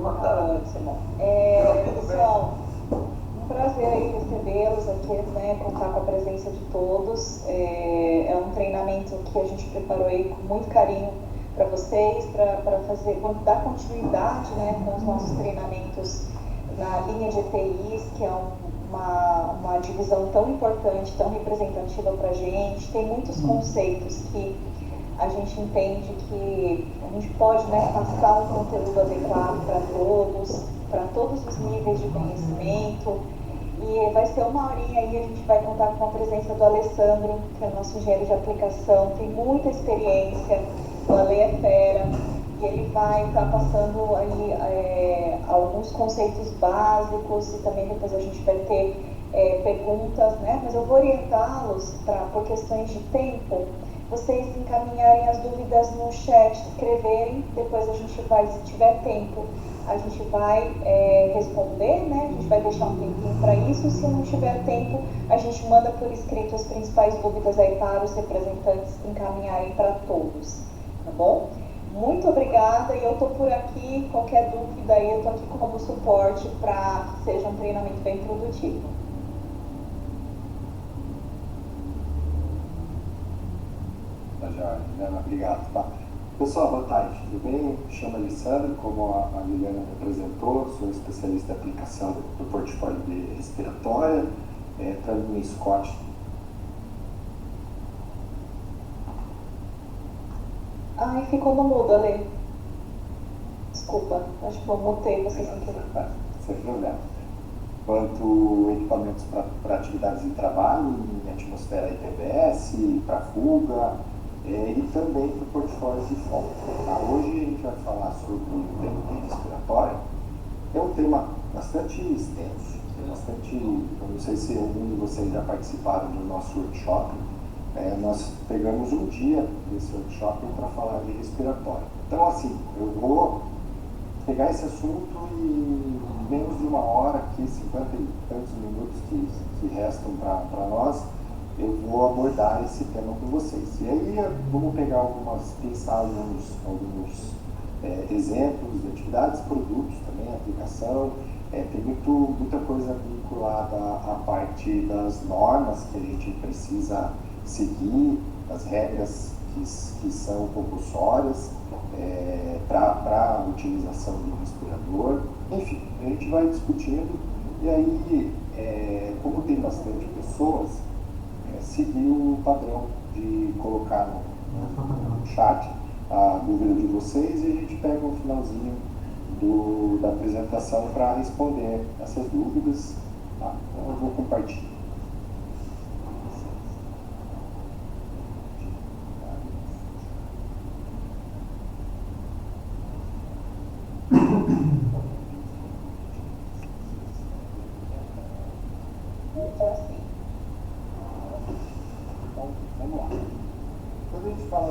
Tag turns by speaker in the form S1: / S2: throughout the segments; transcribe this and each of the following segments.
S1: Tá ótimo. Pessoal, um prazer aí recebê-los aqui, né, contar com a presença de todos. É um treinamento que a gente preparou aí com muito carinho para vocês, para fazer, dar continuidade, né, com os nossos treinamentos na linha de ETIs, que é uma divisão tão importante, tão representativa para a gente. Tem muitos conceitos que a gente entende que a gente pode, né, passar um conteúdo adequado para todos os níveis de conhecimento. E vai ser uma horinha aí, a gente vai contar com a presença do Alessandro, que é o nosso engenheiro de aplicação, tem muita experiência, o Ale é fera, e ele vai estar passando aí alguns conceitos básicos, e também depois a gente vai ter perguntas, né? Mas eu vou orientá-los por questões de tempo, vocês encaminharem as dúvidas no chat, escreverem, depois a gente vai, se tiver tempo, a gente vai responder, né? A gente vai deixar um tempinho para isso. Se não tiver tempo, a gente manda por escrito as principais dúvidas aí para os representantes encaminharem para todos, tá bom? Muito obrigada, e eu estou por aqui, qualquer dúvida aí, eu estou aqui como suporte para que seja um treinamento bem produtivo.
S2: Obrigado, tá? Pessoal, boa tarde, tudo bem? Me chamo Alessandro, como a Liliana me apresentou, sou especialista em aplicação do portfólio de respiratória, para mim, Scott.
S1: Ai, ficou no mudo, Ale. Desculpa, acho que eu mutei você sem querer.
S2: Sem problema. Quanto equipamentos para atividades de trabalho, em atmosfera IPBS, para fuga, e também para o portfólio de foco. Tá? Hoje a gente vai falar sobre o terapia respiratória. É um tema bastante extenso, eu não sei se algum de vocês já participaram do nosso workshop. Nós pegamos um dia desse workshop para falar de respiratório. Então, assim, eu vou pegar esse assunto e menos de uma hora, aqui, 50 e tantos minutos que restam para nós, eu vou abordar esse tema com vocês. E aí vamos pegar pensar alguns exemplos de atividades, produtos também, aplicação. Tem muita coisa vinculada à parte das normas que a gente precisa seguir, as regras que são compulsórias para a utilização do respirador. Enfim, a gente vai discutindo, e aí, como tem bastante pessoas, seguir o padrão de colocar no chat a dúvida de vocês, e a gente pega um finalzinho da apresentação para responder essas dúvidas. Tá? Então eu vou compartilhar.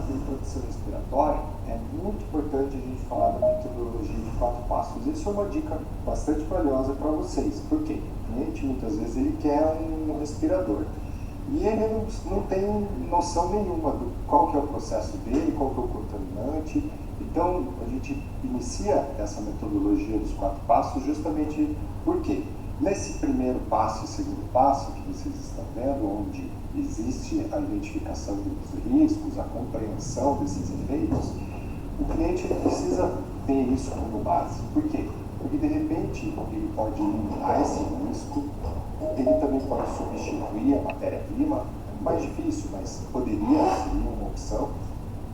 S2: Introdução respiratória, é muito importante a gente falar da metodologia de 4 passos. Isso é uma dica bastante valiosa para vocês. Por quê? O cliente, muitas vezes, ele quer um respirador e ele não tem noção nenhuma do qual que é o processo dele, qual que é o contaminante. Então, a gente inicia essa metodologia dos 4 passos justamente porque nesse primeiro passo e segundo passo que vocês estão vendo, onde existe a identificação dos riscos, a compreensão desses efeitos, o cliente precisa ter isso como base. Por quê? Porque de repente ele pode eliminar esse risco, ele também pode substituir a matéria-prima, mais difícil, mas poderia ser uma opção,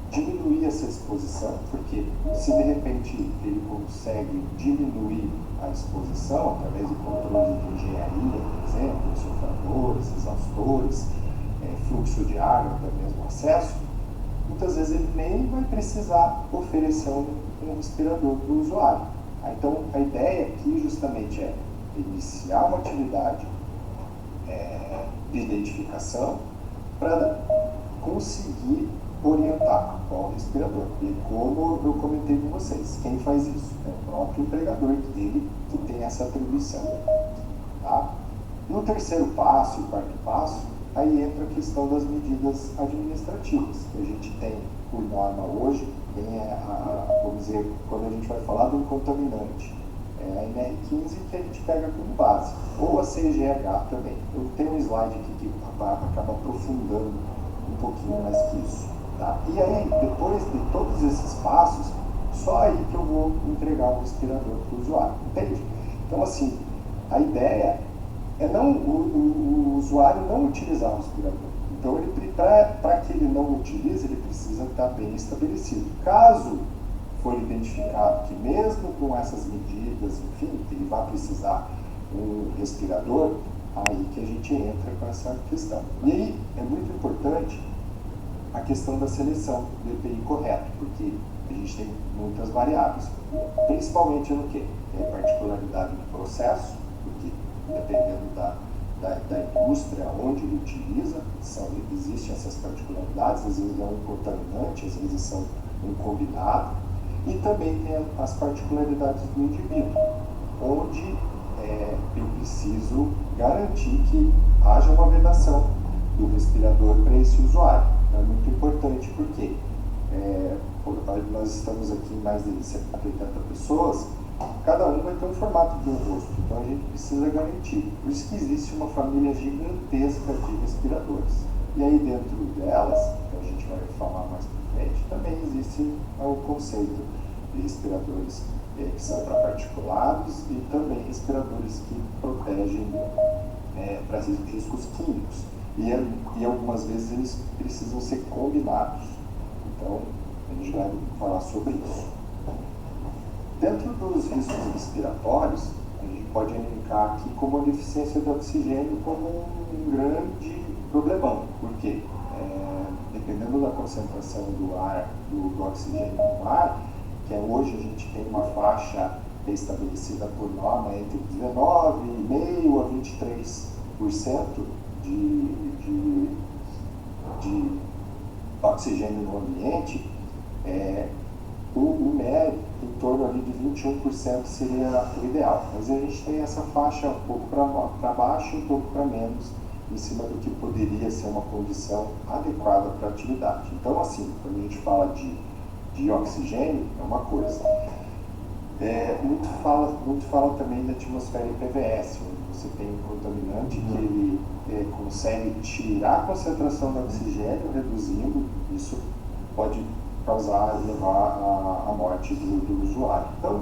S2: diminuir essa exposição, porque se de repente ele consegue diminuir a exposição através do controle de engenharia, por exemplo, insufladores, exaustores, fluxo de ar, até mesmo acesso, muitas vezes ele nem vai precisar oferecer um respirador para o usuário. Então, a ideia aqui justamente é iniciar uma atividade de identificação para conseguir orientar qual respirador. E como eu comentei com vocês, quem faz isso? É o próprio empregador dele que tem essa atribuição. Tá? No terceiro passo e quarto passo, aí entra a questão das medidas administrativas, que a gente tem por norma hoje, vamos dizer, quando a gente vai falar de um contaminante, é a NR15 que a gente pega como base, ou a CGH também. Eu tenho um slide aqui que acaba aprofundando um pouquinho mais que isso. Tá? E aí, depois de todos esses passos, só aí que eu vou entregar o respirador para o usuário, entende? Então, assim, a ideia é não o usuário não utilizar o respirador. Então, para que ele não utilize, ele precisa estar bem estabelecido. Caso for identificado que mesmo com essas medidas, enfim, que ele vai precisar um respirador, aí que a gente entra com essa questão. E aí é muito importante a questão da seleção do EPI correto, porque a gente tem muitas variáveis, principalmente no que? É a particularidade do processo, porque dependendo da indústria, onde ele utiliza, existem essas particularidades, às vezes é um contaminante, às vezes são um combinado, e também tem as particularidades do indivíduo, onde eu preciso garantir que haja uma vedação do respirador para esse usuário. É muito importante porque nós estamos aqui em mais de 180 pessoas, cada um vai ter um formato de um rosto, então a gente precisa garantir. Por isso que existe uma família gigantesca de respiradores. E aí dentro delas, que a gente vai falar mais para frente, também existe o conceito de respiradores que são para particulados e também respiradores que protegem para riscos químicos. E algumas vezes eles precisam ser combinados. Então, a gente vai falar sobre isso. Dentro dos riscos respiratórios, a gente pode elencar aqui como a deficiência de oxigênio como um grande problemão. Por quê? Dependendo da concentração do ar, do oxigênio no ar, que hoje a gente tem uma faixa estabelecida por norma entre 19,5% a 23% de oxigênio no ambiente, o médio, em torno ali de 21% seria o ideal. Mas a gente tem essa faixa um pouco para baixo e um pouco para menos, em cima do que poderia ser uma condição adequada para a atividade. Então, assim, quando a gente fala de oxigênio, é uma coisa. Muito fala também da atmosfera IPVS, onde você tem um contaminante que ele consegue tirar a concentração do oxigênio, reduzindo, isso pode levar à morte do usuário. Então,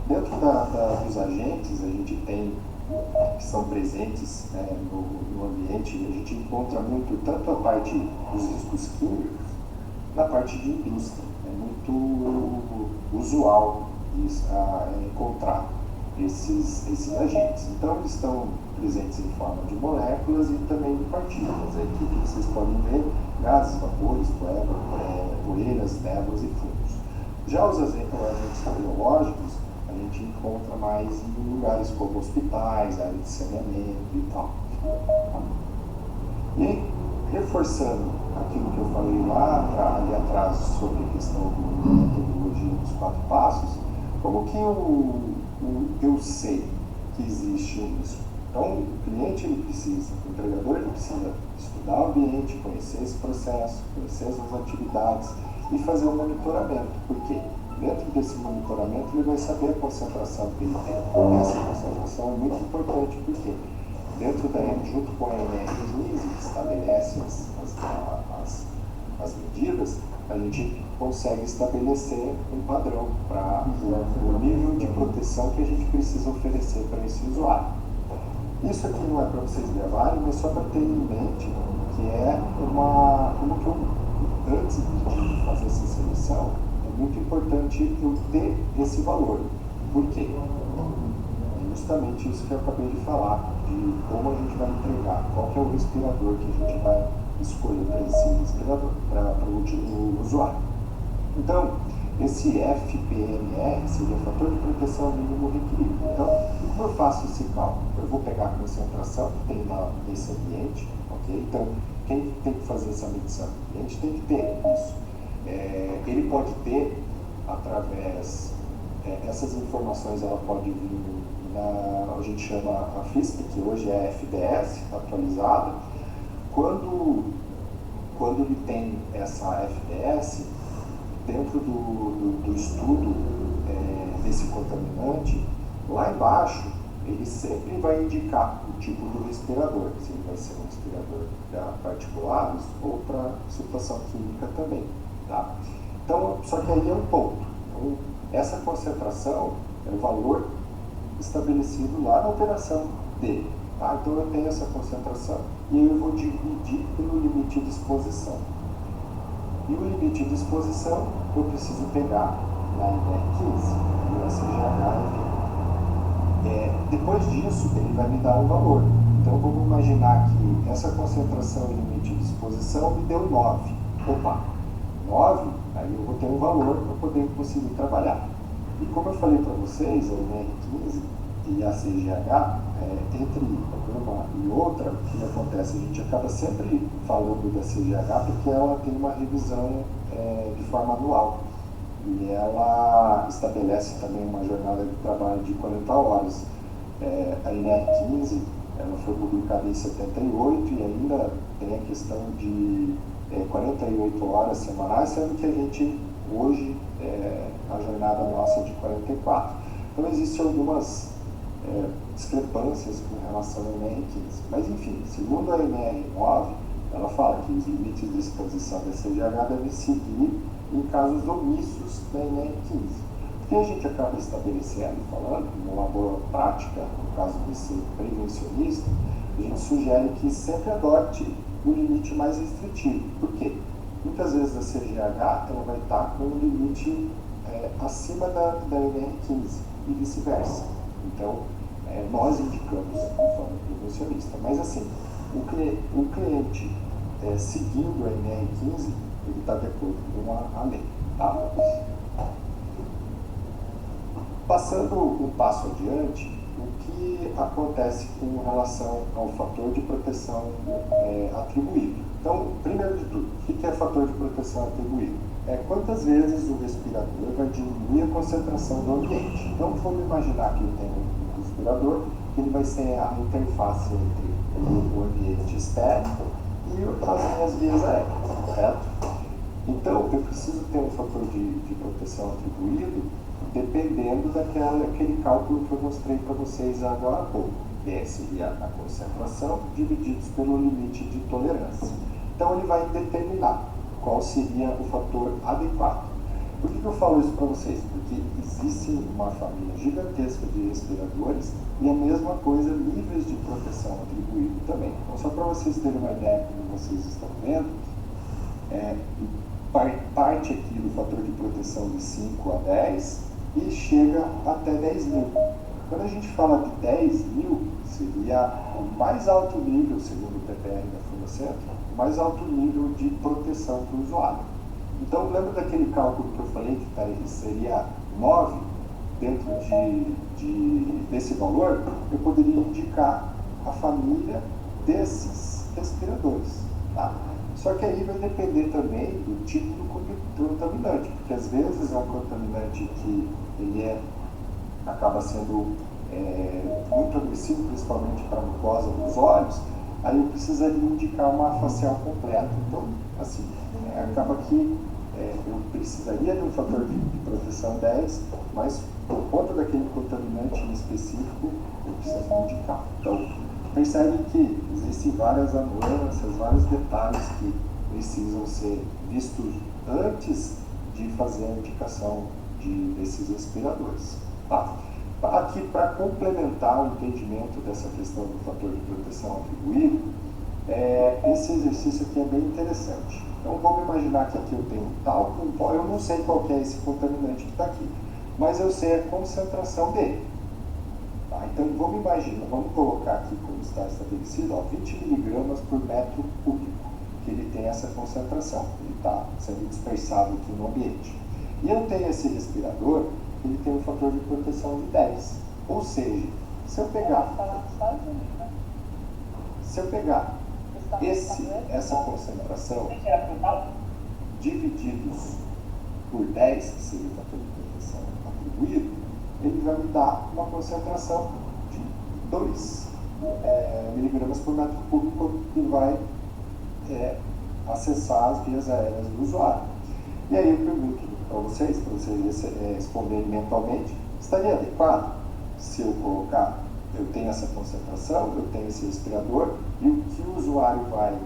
S2: dentro dos agentes, a gente tem que são presentes no ambiente, a gente encontra muito tanto a parte dos riscos químicos, na parte de indústria. É muito usual encontrar esses agentes. Então, eles estão presentes em forma de moléculas e também de partículas. Aqui que vocês podem ver gases, vapores, poeiras, névoas e fumos. Já os agentes biológicos, a gente encontra mais em lugares como hospitais, área de saneamento e tal. E, reforçando aquilo que eu falei lá ali atrás sobre a questão da metodologia dos 4 passos, como que eu sei que existe isso? Então, o cliente ele precisa, o empregador ele precisa estudar o ambiente, conhecer esse processo, conhecer as atividades e fazer um monitoramento. Por quê? Dentro desse monitoramento ele vai saber a concentração que ele tem. Essa concentração é muito importante porque dentro junto com a NR15, que estabelece as medidas, a gente consegue estabelecer um padrão para o nível de proteção que a gente precisa oferecer para esse usuário. Isso aqui não é para vocês gravarem, mas só para ter em mente que como que antes de fazer essa seleção, é muito importante eu ter esse valor. Por quê? É justamente isso que eu acabei de falar, de como a gente vai entregar, qual que é o respirador que a gente vai escolher para esse respirador, para o usuário. Então, esse FPMR seria fator de proteção mínimo requerido. Então, como eu faço esse cálculo? Eu vou pegar a concentração que tem nesse ambiente, ok? Então, quem tem que fazer essa medição? A gente tem que ter isso. Ele pode ter, através, essas informações, ela pode vir a gente chama a FISP, que hoje é FDS, atualizada, quando ele tem essa FDS, dentro do estudo desse contaminante, lá embaixo, ele sempre vai indicar o tipo do respirador, se ele vai ser um respirador para particulares ou para situação química também. Tá? Então, só que aí é um ponto. Então, essa concentração é o valor estabelecido lá na operação dele. Tá? Então, eu tenho essa concentração e eu vou dividir pelo limite de exposição. E o limite de exposição eu preciso pegar na NR15 e na CGH. Depois disso, ele vai me dar um valor. Então, vamos imaginar que essa concentração e limite de exposição me deu 9. Opa, 9, aí eu vou ter um valor para poder conseguir trabalhar. E como eu falei para vocês, a NR15 e a CGH, entre uma e outra, o que acontece? A gente acaba sempre falando da CGH porque ela tem uma revisão de forma anual. E ela estabelece também uma jornada de trabalho de 40 horas. A NR15 ela foi publicada em 78 e ainda tem a questão de 48 horas semanais, sendo que a gente, hoje, a jornada nossa é de 44. Então, existem algumas discrepâncias com relação à NR15. Mas, enfim, segundo a NR9, ela fala que os limites de exposição da CGH devem seguir em casos omissos da NR15. O que a gente acaba estabelecendo, falando, numa boa prática, no caso de ser prevencionista, a gente sugere que sempre adote o limite mais restritivo. Por quê? Muitas vezes a CGH ela vai estar com um limite acima da NR15 e vice-versa. Então, nós indicamos de forma prevencionista. Mas assim, o cliente seguindo a NR15, ele está de acordo com a lei. Tá? Passando um passo adiante, o que acontece com relação ao fator de proteção atribuído? Então, primeiro de tudo, o que é fator de proteção atribuído? Quantas vezes o respirador vai diminuir a concentração do ambiente. Então, vamos imaginar que eu tenho um respirador, que ele vai ser a interface entre o ambiente externo e as minhas vias aéreas, correto? Então, eu preciso ter um fator de proteção atribuído dependendo daquele cálculo que eu mostrei para vocês agora há pouco. Seria a concentração divididos pelo limite de tolerância. Então, ele vai determinar qual seria o fator adequado. Por que eu falo isso para vocês? Porque existe uma família gigantesca de respiradores e a mesma coisa, níveis de proteção atribuído também. Então, só para vocês terem uma ideia como vocês estão vendo, parte aqui do fator de proteção de 5 a 10 e chega até 10 mil. Quando a gente fala de 10 mil, seria o mais alto nível, segundo o PPR da Fundacentro, o mais alto nível de proteção para o usuário. Então, lembra daquele cálculo que eu falei que seria 9 dentro desse valor? Eu poderia indicar a família desses respiradores. Tá? Só que aí vai depender também do tipo do contaminante, porque às vezes é um contaminante que ele acaba sendo muito agressivo, principalmente para a mucosa dos olhos, aí eu precisaria indicar uma facial completa. Então, assim, acaba que eu precisaria de um fator de proteção 10, mas por conta daquele contaminante em específico, eu preciso indicar. Então, percebe que existem várias anuâncias, vários detalhes que precisam ser vistos antes de fazer a indicação desses respiradores. Tá? Aqui, para complementar o entendimento dessa questão do fator de proteção atribuído, esse exercício aqui é bem interessante. Então, vamos imaginar que aqui eu tenho talco, eu não sei qual que é esse contaminante que está aqui, mas eu sei a concentração dele. Tá? Então, vamos imaginar, vamos colocar aqui como está estabelecido, 20 miligramas por metro cúbico, que ele tem essa concentração, ele está sendo dispersado aqui no ambiente. E eu tenho esse respirador, ele tem um fator de proteção de 10. Ou seja, se eu pegar essa concentração divididos por 10, que seria o fator de proteção atribuído, ele vai me dar uma concentração de 2 miligramas por metro cúbico, que vai acessar as vias aéreas do usuário. E aí eu pergunto para vocês responderem mentalmente, estaria adequado se eu colocar, eu tenho essa concentração, eu tenho esse respirador, e o que o usuário vai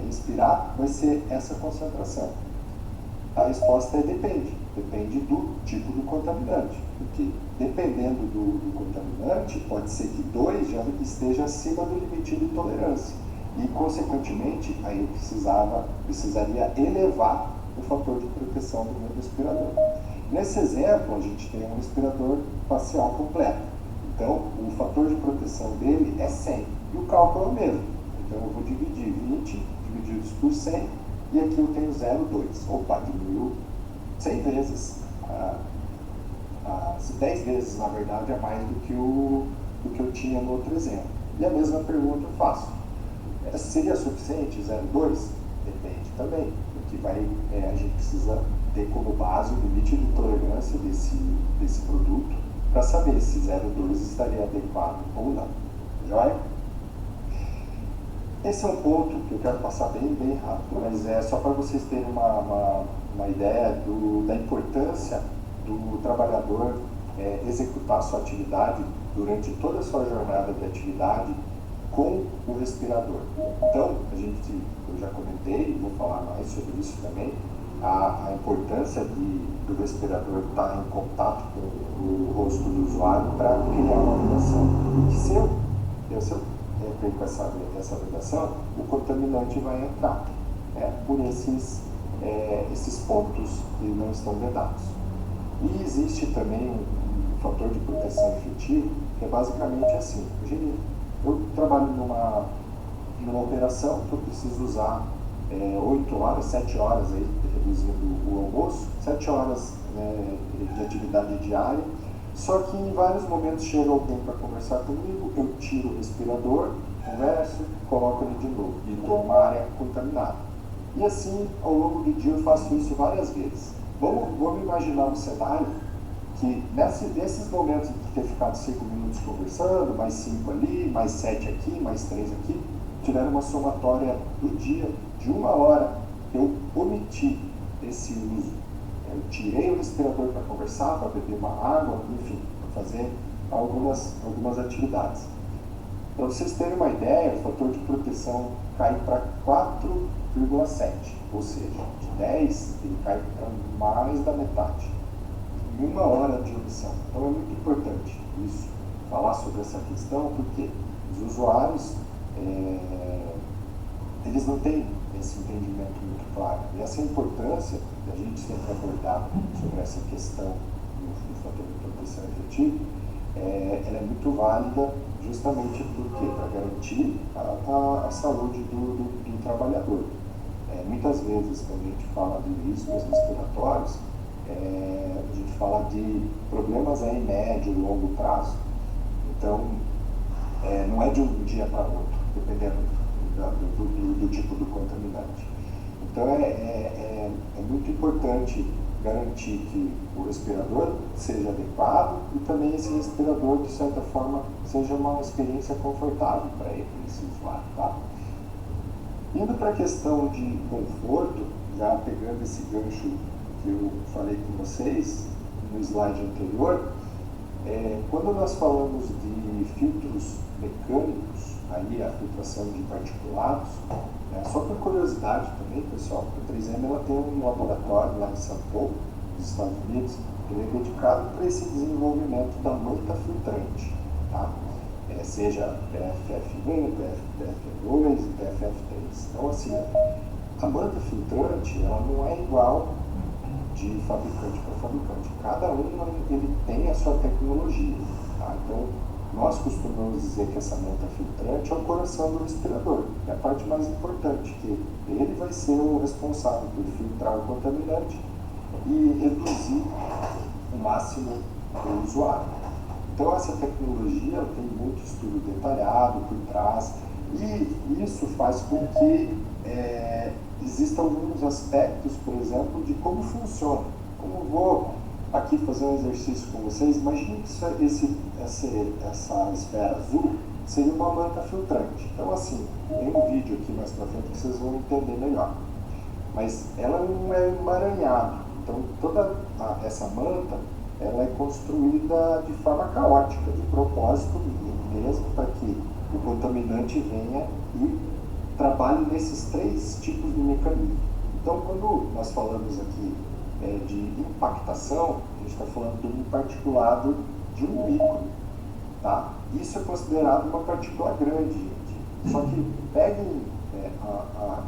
S2: inspirar vai ser essa concentração? A resposta é depende do tipo do contaminante, porque dependendo do contaminante, pode ser que 2 já esteja acima do limite de tolerância, e consequentemente aí eu precisaria elevar o fator de proteção do meu respirador. Nesse exemplo, a gente tem um respirador facial completo, então o fator de proteção dele é 100, e o cálculo é o mesmo, então eu vou dividir 20 divididos por 100, e aqui eu tenho 0,2. Opa, diminuiu 100 vezes, 10 vezes, na verdade, a mais do que eu tinha no outro exemplo. E a mesma pergunta eu faço. Seria suficiente 0,2? Depende também, porque a gente precisa ter como base o limite de tolerância desse produto para saber se 0,2 estaria adequado ou não. Joia? Esse é um ponto que eu quero passar bem rápido, mas é só para vocês terem uma ideia da importância do trabalhador executar sua atividade durante toda a sua jornada de atividade com o respirador. Então, eu já comentei, vou falar mais sobre isso também, a importância do respirador estar em contato com o rosto do usuário para criar uma vedação. Porque se eu com essa vedação, o contaminante vai entrar por esses pontos que não estão vedados. E existe também um fator de proteção efetivo, que é basicamente assim. Eu trabalho numa operação que eu preciso usar 8 horas, 7 horas, aí, reduzindo o almoço, 7 horas de atividade diária. Só que em vários momentos chega alguém para conversar comigo, eu tiro o respirador, converso, coloco ele de novo e estou numa área contaminada. E assim, ao longo do dia eu faço isso várias vezes. Vamos imaginar um cenário que nesses momentos de ter ficado 5 minutos conversando, mais 5 ali, mais 7 aqui, mais 3 aqui, tiveram uma somatória do dia de 1 hora que eu omiti esse uso. Eu tirei o respirador para conversar, para beber uma água, enfim, para fazer algumas atividades. Para vocês terem uma ideia, o fator de proteção cai para 4,7, ou seja, de 10 ele cai para mais da metade, em 1 hora de omissão. Então é muito importante isso, falar sobre essa questão, porque os usuários, eles não têm esse entendimento muito claro. E essa importância da gente sempre abordar sobre essa questão do fator de proteção efetivo, ela é muito válida justamente para garantir a saúde do trabalhador. Muitas vezes, quando a gente fala de riscos respiratórios, a gente fala de problemas em médio e longo prazo. Então, não é de um dia para outro, dependendo do tipo do contaminante. Então é muito importante garantir que o respirador seja adequado e também esse respirador, de certa forma, seja uma experiência confortável para ele, para esse usuário. Tá? Indo para a questão de conforto, já pegando esse gancho que eu falei com vocês no slide anterior, quando nós falamos de filtros mecânicos, aí a filtração de particulados, só por curiosidade também, pessoal, a 3M ela tem um laboratório lá em São Paulo, nos Estados Unidos, que é dedicado para esse desenvolvimento da manta filtrante, tá? Seja PFF1, PFF2 e PFF3. Então, assim, a manta filtrante ela não é igual de fabricante para fabricante. Cada um ele tem a sua tecnologia, tá? Então, nós costumamos dizer que essa manta filtrante é o coração do respirador, é a parte mais importante, que ele vai ser o responsável por filtrar o contaminante e reduzir o máximo o usuário. Então essa tecnologia tem muito estudo detalhado por trás e isso faz com que existam alguns aspectos, por exemplo, de como funciona. Como vou aqui fazer um exercício com vocês. Imagine que essa esfera azul seria uma manta filtrante. Então, assim, tem um vídeo aqui mais pra frente que vocês vão entender melhor. Mas ela não é emaranhada. Então, toda essa manta, ela é construída de forma caótica, de propósito mesmo, para que o contaminante venha e trabalhe nesses 3 tipos de mecanismo. Então, quando nós falamos aqui de impactação, a gente está falando de um particulado de um micro, tá? Isso é considerado uma partícula grande, gente. Só que peguem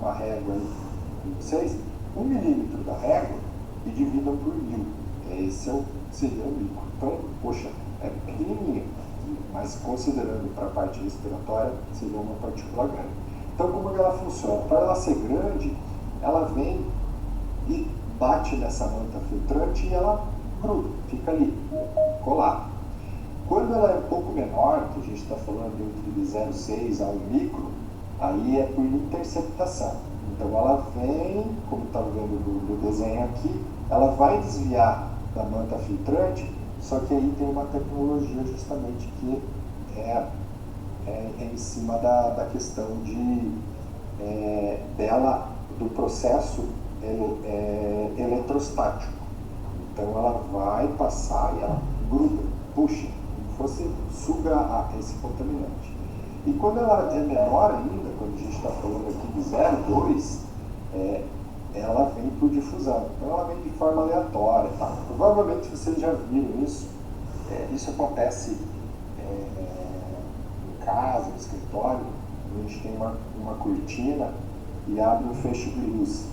S2: uma régua aí de vocês, 1 milímetro da régua e dividam por 1000. Esse seria o micro. Então, poxa, é pequenininho, mas considerando para a parte respiratória, seria uma partícula grande. Então, como ela funciona? Para ela ser grande, ela vem e bate nessa manta filtrante e ela gruda, fica ali, colada. Quando ela é um pouco menor, que a gente está falando entre 0,6 a 1 micro, aí é por interceptação. Então ela vem, como está vendo do desenho aqui, ela vai desviar da manta filtrante, só que aí tem uma tecnologia justamente que é em cima da questão do processo eletrostático. Então ela vai passar e ela gruda, puxa, como se fosse suga esse contaminante. E quando ela é menor ainda, quando a gente está falando aqui de 0,2, ela vem por difusão. Então ela vem de forma aleatória. Tá? Provavelmente vocês já viram isso. Isso acontece em casa, no escritório. A gente tem uma cortina e abre um feixe de luz.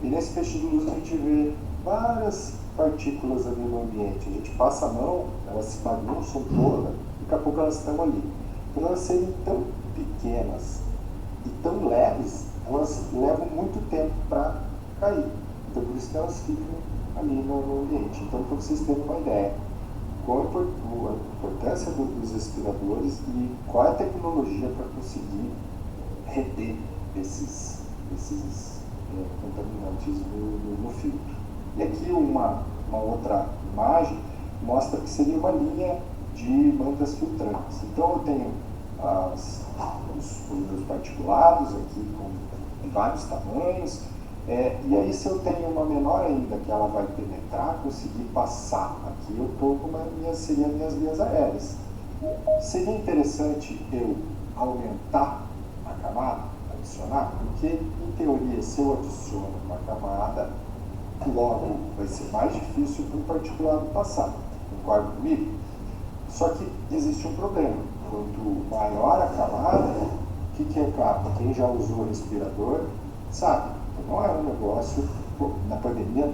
S2: E nesse feixe de luz a gente vê várias partículas ali no ambiente. A gente passa a mão, elas se bagunçam todas, daqui a pouco elas estão ali. Por elas serem tão pequenas e tão leves, elas levam muito tempo para cair. Então por isso que elas ficam ali no ambiente. Então, para vocês terem uma ideia, qual a importância dos respiradores e qual é a tecnologia para conseguir reter esses contaminantes no filtro. E aqui uma outra imagem mostra que seria uma linha de mantas filtrantes. Então eu tenho os meus particulados aqui com vários tamanhos, e aí se eu tenho uma menor ainda que ela vai penetrar, conseguir passar, aqui eu estou com seriam minhas vias aéreas. Seria interessante eu aumentar a camada, adicionar, porque em teoria se eu adiciono uma camada, logo vai ser mais difícil para um particulado passar, concorda comigo? Só que existe um problema, quanto maior a camada, o que é claro, quem já usou o respirador sabe, não é um negócio, na pandemia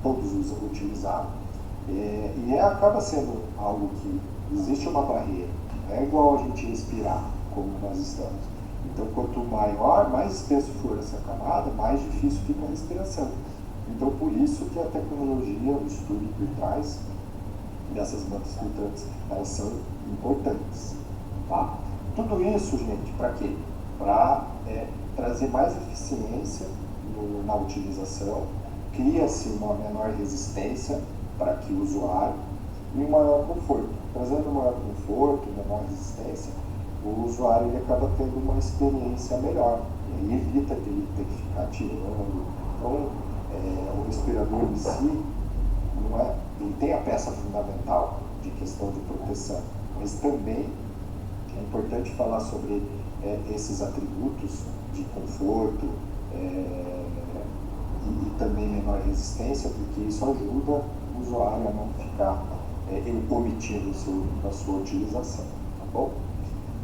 S2: todos utilizaram, e acaba sendo algo que existe uma barreira, não é igual a gente respirar como nós estamos. Então quanto maior, mais espesso for essa camada, mais difícil fica a respiração. Então por isso que a tecnologia, o estudo por trás dessas mantas filtrantes, elas são importantes. Tá? Tudo isso, gente, para quê? Para trazer mais eficiência na utilização, cria-se uma menor resistência para que o usuário e um maior conforto. Trazendo maior conforto, menor resistência, o usuário ele acaba tendo uma experiência melhor, e aí evita de ele ter que ficar tirando. Então, o respirador em si, ele tem a peça fundamental de questão de proteção, mas também é importante falar sobre esses atributos de conforto e também menor resistência, porque isso ajuda o usuário a não ficar omitindo a sua utilização, tá bom?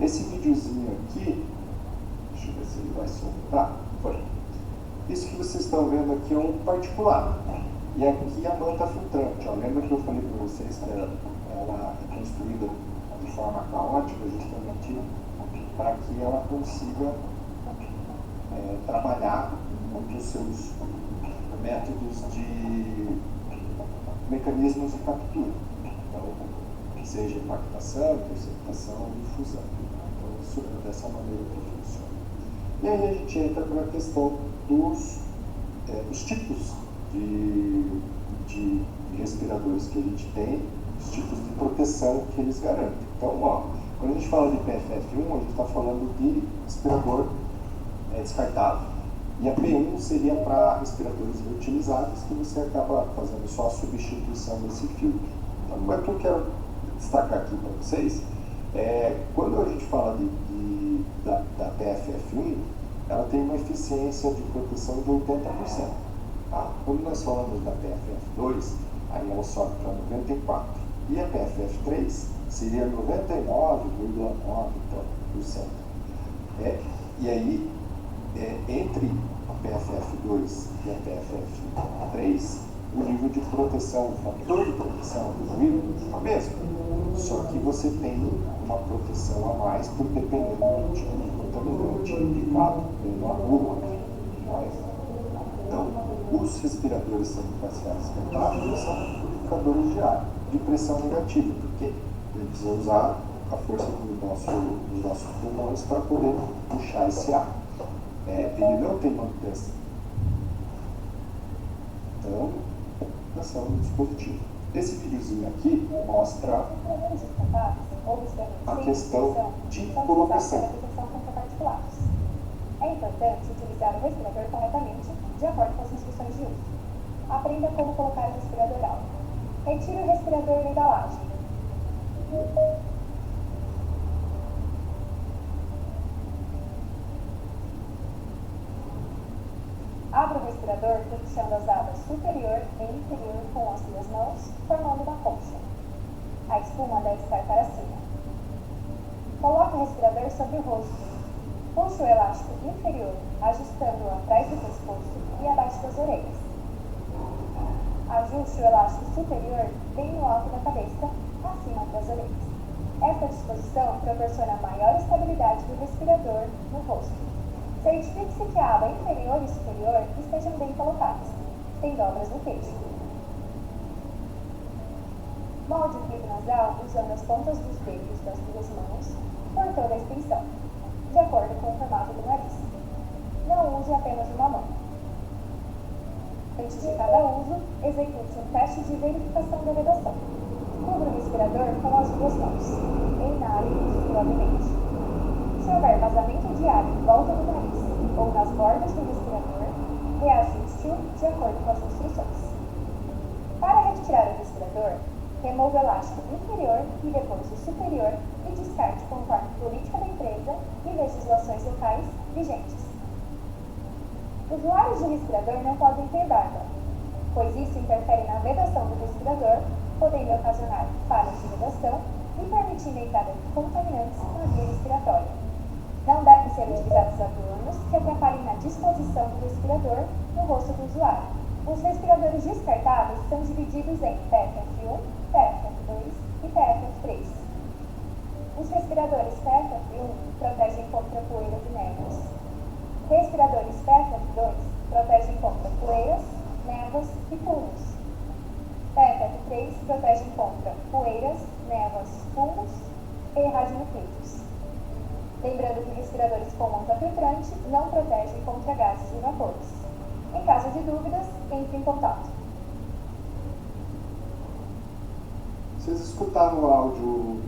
S2: Esse videozinho aqui, deixa eu ver se ele vai soltar. Foi. Isso que vocês estão vendo aqui é um particulado. E aqui a manta filtrante. Ó. Lembra que eu falei para vocês que ela é construída de forma caótica, justamente para que ela consiga trabalhar com os seus métodos de mecanismos de captura. Então, seja impactação, interceptação e difusão. Então, isso é dessa maneira que funciona. E aí a gente entra para a questão dos tipos de respiradores que a gente tem, os tipos de proteção que eles garantem. Então, ó, quando a gente fala de PFF1, a gente está falando de respirador descartável. E a P1 seria para respiradores reutilizáveis, que você acaba fazendo só a substituição desse filtro. Então, o que eu quero destacar aqui para vocês quando a gente fala da PFF1, ela tem uma eficiência de proteção de 80%. Tá? Quando nós falamos da PFF2, aí ela sobe para 94%. E a PFF3 seria 99,9%. E aí, entre a PFF2 e a PFF3, o nível de proteção, o fator de proteção do vidro é o mesmo. Só que você tem uma proteção a mais por dependendo do tipo de contaminante indicado pela rua. Então, os respiradores sanifaciais descartáveis são purificadores de ar de pressão negativa, porque eles vão usar a força dos nossos pulmões para poder puxar esse ar. Ele não tem manutenção. Então, manutenção do dispositivo. Esse videozinho aqui mostra a questão de colocação.
S3: É importante utilizar o respirador corretamente, de acordo com as instruções de uso. Aprenda como colocar o respirador alto. Retire o respirador da embalagem. Abra o respirador puxando as abas superior e inferior com as duas mãos, formando uma concha. A espuma deve estar para cima. Coloque o respirador sobre o rosto. Puxe o elástico inferior, ajustando-o atrás do pescoço e abaixo das orelhas. Ajuste o elástico superior bem no alto da cabeça, acima das orelhas. Esta disposição proporciona maior estabilidade do respirador no rosto. Certifique-se que a aba inferior e superior estejam bem colocadas, sem dobras no queixo. Molde o clipe nasal usando as pontas dos dedos das duas mãos por toda a extensão, de acordo com o formato do nariz. Não use apenas uma mão. Antes de cada uso, execute um teste de verificação da vedação. Cubra o respirador com as duas mãos. Inale suavemente. Se houver vazamento de ar em volta do nariz ou nas bordas do respirador, reajuste-o de acordo com as instruções. Para retirar o respirador, remova o elástico inferior e depois o superior e descarte conforme a política da empresa e legislações locais vigentes. Usuários de respirador não podem ter barba, pois isso interfere na vedação do respirador, podendo ocasionar falhas de vedação e permitindo a entrada de contaminantes na via respiratória. Não devem ser utilizados adornos que atrapalhem na disposição do respirador no rosto do usuário. Os respiradores descartáveis são divididos em PFF1, PFF2 e PFF3. Os respiradores PFF1 protegem contra poeiras e névoas. Respiradores PFF2 protegem contra poeiras, névoas e fumos. PFF3 protegem contra poeiras, névoas, fumos e radionucleidos. Lembrando que respiradores com monta filtrante não protegem contra gases e vapores. Em caso de dúvidas, entre em contato.
S2: Vocês escutaram o áudio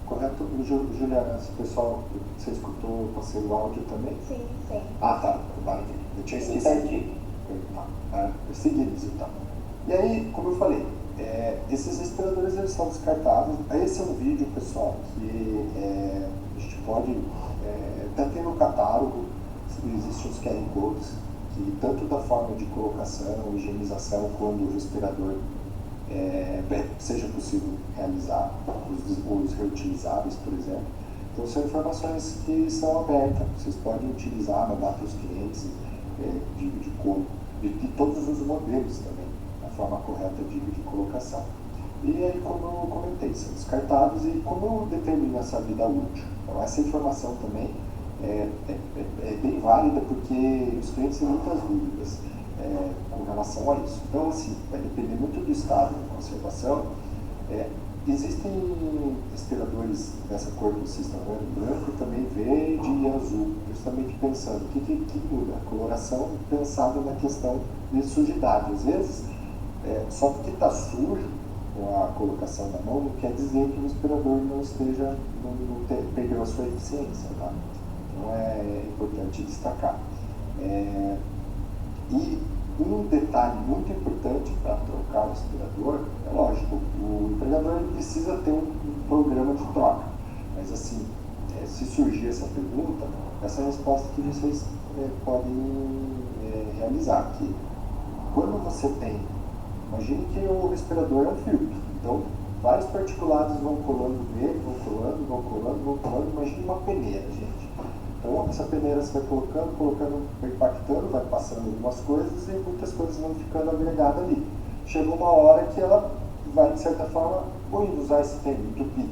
S2: correto, Juliana? Esse pessoal, você escutou, passei o áudio também?
S1: Sim, sim.
S2: Ah, tá. Eu tinha esquecido de seguir isso, então. E aí, como eu falei, esses respiradores eles são descartáveis. Esse é um vídeo, pessoal, que a gente pode, até ter no catálogo, existem os QR Codes, que tanto da forma de colocação, higienização, quando o respirador seja possível realizar, os reutilizáveis, por exemplo. Então, são informações que são abertas, vocês podem utilizar, mandar para os clientes de todos os modelos também, a forma correta de colocação. E aí, como eu comentei, são descartáveis e como determina essa vida útil. Então, essa informação também é bem válida porque os clientes têm muitas dúvidas com relação a isso. Então, assim, vai depender muito do estado de conservação. Existem respiradores dessa cor que vocês estão vendo, branco, também verde e azul, justamente pensando o que muda? A coloração pensada na questão de sujidade. Às vezes, Só porque está sujo com a colocação da mão, não quer dizer que o respirador não esteja, perdeu a sua eficiência, tá? Então é importante destacar. E um detalhe muito importante para trocar o respirador, é lógico, o empregador ele precisa ter um programa de troca, mas assim, se surgir essa pergunta, essa é a resposta que vocês podem realizar, que quando você tem, imagine que o respirador é um filtro, então vários particulados vão colando nele, vão colando, imagine uma peneira, gente. Então essa peneira você vai colocando, vai impactando, vai passando algumas coisas e muitas coisas vão ficando agregadas ali. Chega uma hora que ela vai, de certa forma, vou usar esse termo, entupir,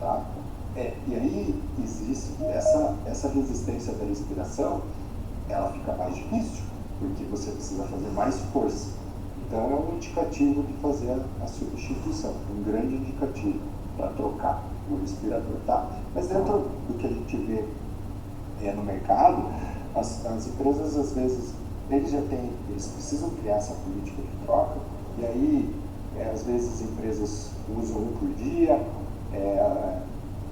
S2: tá? E aí existe essa resistência da respiração, ela fica mais difícil, porque você precisa fazer mais força. Então é um indicativo de fazer a substituição, um grande indicativo para trocar o respirador, tá? Mas dentro do que a gente vê no mercado, as empresas às vezes, eles precisam criar essa política de troca, e aí às vezes as empresas usam um por dia,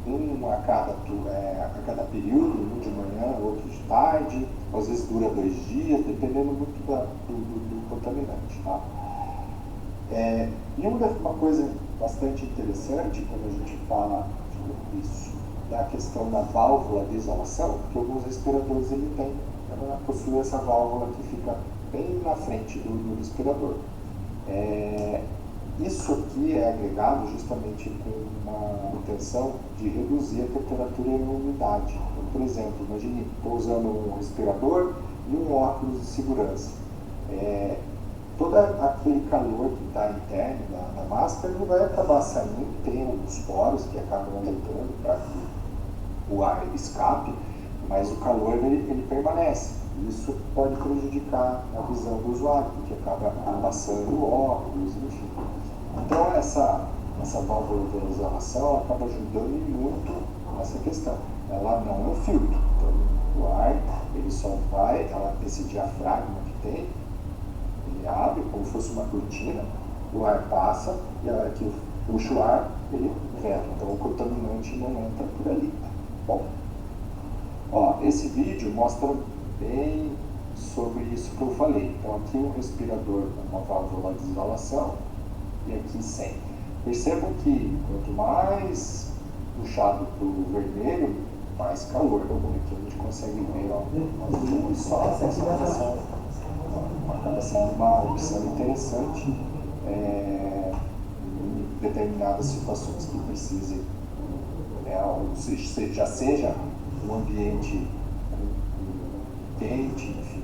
S2: um a cada período, um de manhã, outro de tarde, às vezes dura 2 dias, dependendo muito do contaminante, tá? E uma coisa bastante interessante quando a gente fala sobre isso, da questão da válvula de exalação, porque alguns respiradores possuem essa válvula que fica bem na frente do respirador. Isso aqui é agregado justamente com uma intenção de reduzir a temperatura e a umidade. Então, por exemplo, imagine, estou usando um respirador e um óculos de segurança. Todo aquele calor que está interno da máscara, ele vai acabar saindo, tem alguns poros que acabam aumentando para que o ar escape, mas o calor ele permanece. Isso pode prejudicar a visão do usuário, porque acaba embaçando o óculos, enfim. Então essa válvula de exalação acaba ajudando muito nessa questão. Ela não é um filtro, então o ar ele só vai, esse diafragma que tem, ele abre como se fosse uma cortina, o ar passa e a hora que puxa o ar, ele venta. Então o contaminante não entra por ali. Bom, esse vídeo mostra bem sobre isso que eu falei. Então aqui um respirador com uma válvula de isolação e aqui sem. Percebam que quanto mais puxado para o vermelho, mais calor. Aqui a gente consegue ver azul e só essa pressão. Acaba sendo uma opção interessante em determinadas situações que precisem, seja um ambiente quente, enfim,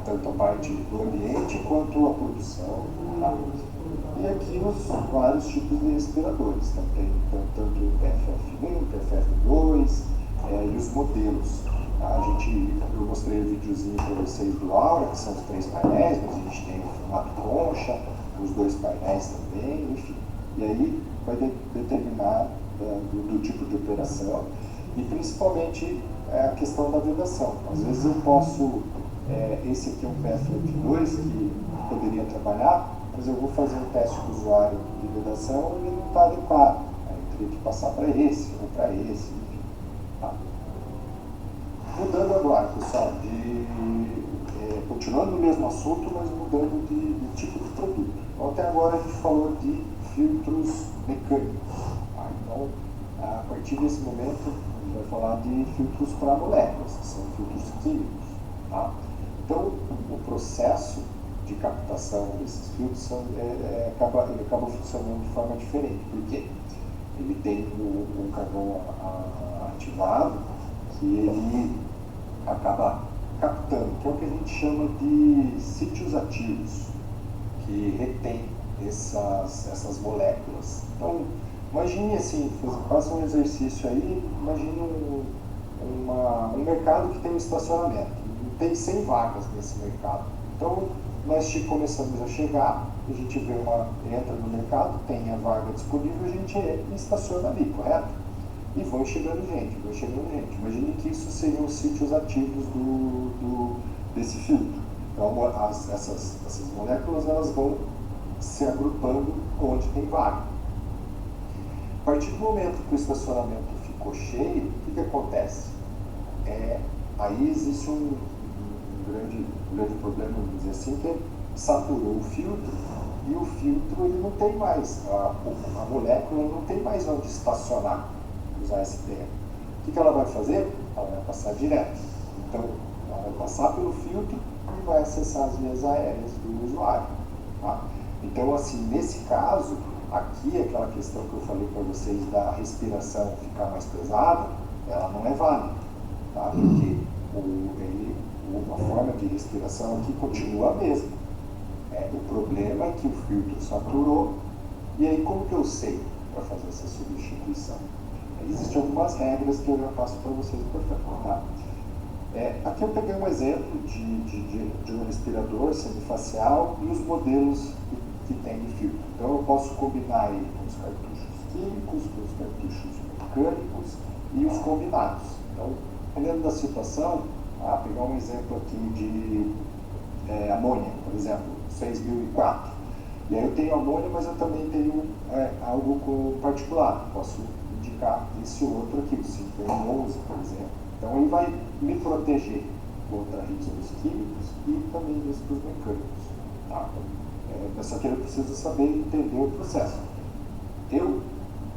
S2: tanto a parte do ambiente quanto a produção. Tá? E aqui os vários tipos de respiradores, também, tanto o PFF1, PFF2 e os modelos. Tá? Eu mostrei o videozinho para vocês do Aura, que são os 3 painéis, mas a gente tem o formato concha, os 2 painéis também, enfim. E aí vai determinar do tipo de operação e principalmente a questão da vedação. Às vezes eu posso, esse aqui é um PFF2 que poderia trabalhar, mas eu vou fazer um teste com o usuário de vedação e ele não está adequado. Aí eu teria que passar para esse ou para esse, enfim. Tá? Mudando agora, pessoal, continuando no mesmo assunto, mas mudando de tipo de produto. Então, até agora a gente falou de filtros mecânicos. Tá? Então, a partir desse momento, a gente vai falar de filtros para moléculas, que são filtros químicos. Tá? Então, o processo de captação desses filtros ele acaba funcionando de forma diferente. Por quê? Ele tem um carvão ativado que ele acaba captando, que é o que a gente chama de sítios ativos, que retém essas moléculas. Então, imagine assim, faça um exercício aí, imagine um mercado que tem um estacionamento, tem 100 vagas nesse mercado. Então, nós começamos a chegar, a gente entra no mercado, tem a vaga disponível, a gente estaciona ali, correto? E vão chegando gente. Imagine que isso seriam os sítios ativos desse filtro. Então, essas moléculas elas vão se agrupando onde tem vaga. A partir do momento que o estacionamento ficou cheio, o que acontece? Aí existe um grande problema, vamos dizer assim, que saturou o filtro, e o filtro ele não tem mais, a molécula não tem mais onde estacionar, usar esse termo. O que ela vai fazer? Ela vai passar direto. Então, ela vai passar pelo filtro e vai acessar as vias aéreas do usuário. Tá? Então, assim, nesse caso, aqui, aquela questão que eu falei para vocês da respiração ficar mais pesada, ela não é válida, tá? Porque a forma de respiração aqui continua a mesma. O problema é que o filtro saturou, e aí como que eu sei para fazer essa substituição? Existem algumas regras que eu já passo para vocês por favor, tá? Aqui eu peguei um exemplo de um respirador semifacial e os modelos que tem de filtro. Então eu posso combinar ele com os cartuchos químicos, com os cartuchos mecânicos e os combinados. Então, dependendo da situação, pegar um exemplo aqui de amônia, por exemplo, 6004. E aí eu tenho amônia, mas eu também tenho algo com particulado. Posso indicar esse outro aqui, o 5011, por exemplo. Então ele vai me proteger contra riscos químicos e também riscos mecânicos. Tá? Só que eu preciso saber entender o processo.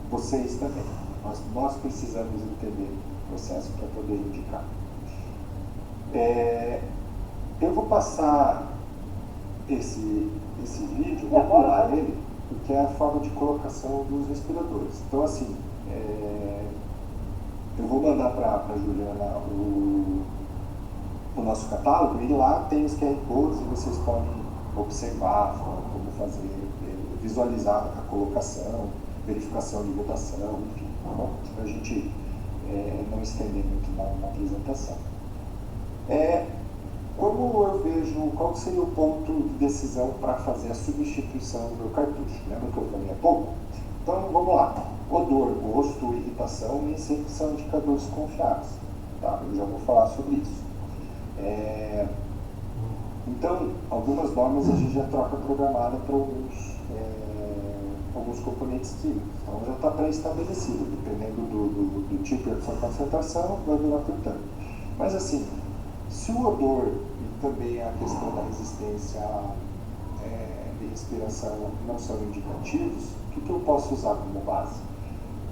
S2: Vocês também. Nós precisamos entender o processo para poder indicar. Eu vou passar esse vídeo, vou pular ele, porque é a forma de colocação dos respiradores. Então, assim, eu vou mandar para a Juliana o nosso catálogo, e lá tem os QR Codes e vocês podem observar como fazer, visualizar a colocação, verificação de votação, enfim, tá bom? Para a gente não estender muito na apresentação. Como eu vejo, qual seria o ponto de decisão para fazer a substituição do meu cartucho? Lembra que eu falei há pouco? Então, vamos lá. Odor, gosto, irritação nem sempre são indicadores confiáveis. Tá? Eu já vou falar sobre isso. Então, algumas normas a gente já troca programada para alguns componentes químicos. Então, já está pré-estabelecido. Dependendo do tipo e da sua concentração, vai durar por tanto. Mas, assim, se o odor e também a questão da resistência de respiração não são indicativos, o que eu posso usar como base?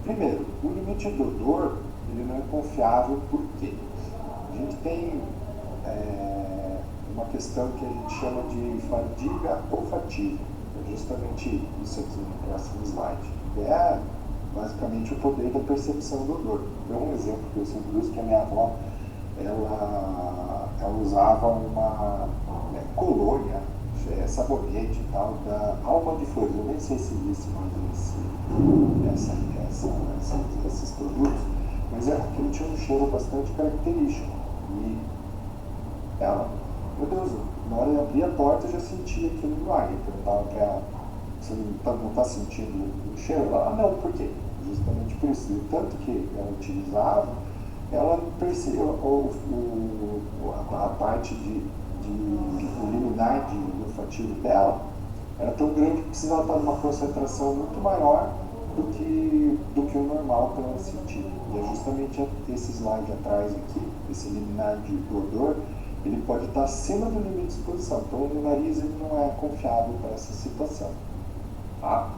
S2: Primeiro, o limite do odor ele não é confiável porque a gente tem uma questão que a gente chama de fadiga olfativa. É justamente isso aqui no próximo slide. É basicamente o poder da percepção do odor. Dou um exemplo que eu sempre uso, que a minha avó ela usava uma colônia, sabonete e tal, da Alma de Flores. Eu nem sei se existe mais esses produtos, mas aquilo tinha um cheiro bastante característico. E ela, meu Deus, na hora de abrir a porta eu já sentia aquilo no ar. Eu perguntava para ela, você não está sentindo o cheiro? Ela, não, por quê? Justamente por isso. E tanto que ela utilizava, ela percebeu a parte o liminar olfativo dela era tão grande que precisava estar numa concentração muito maior do que o normal para ela sentir. E é justamente esse slide atrás aqui, esse liminar do odor, ele pode estar acima do limite de exposição. Então o nariz ele não é confiável para essa situação. Tá?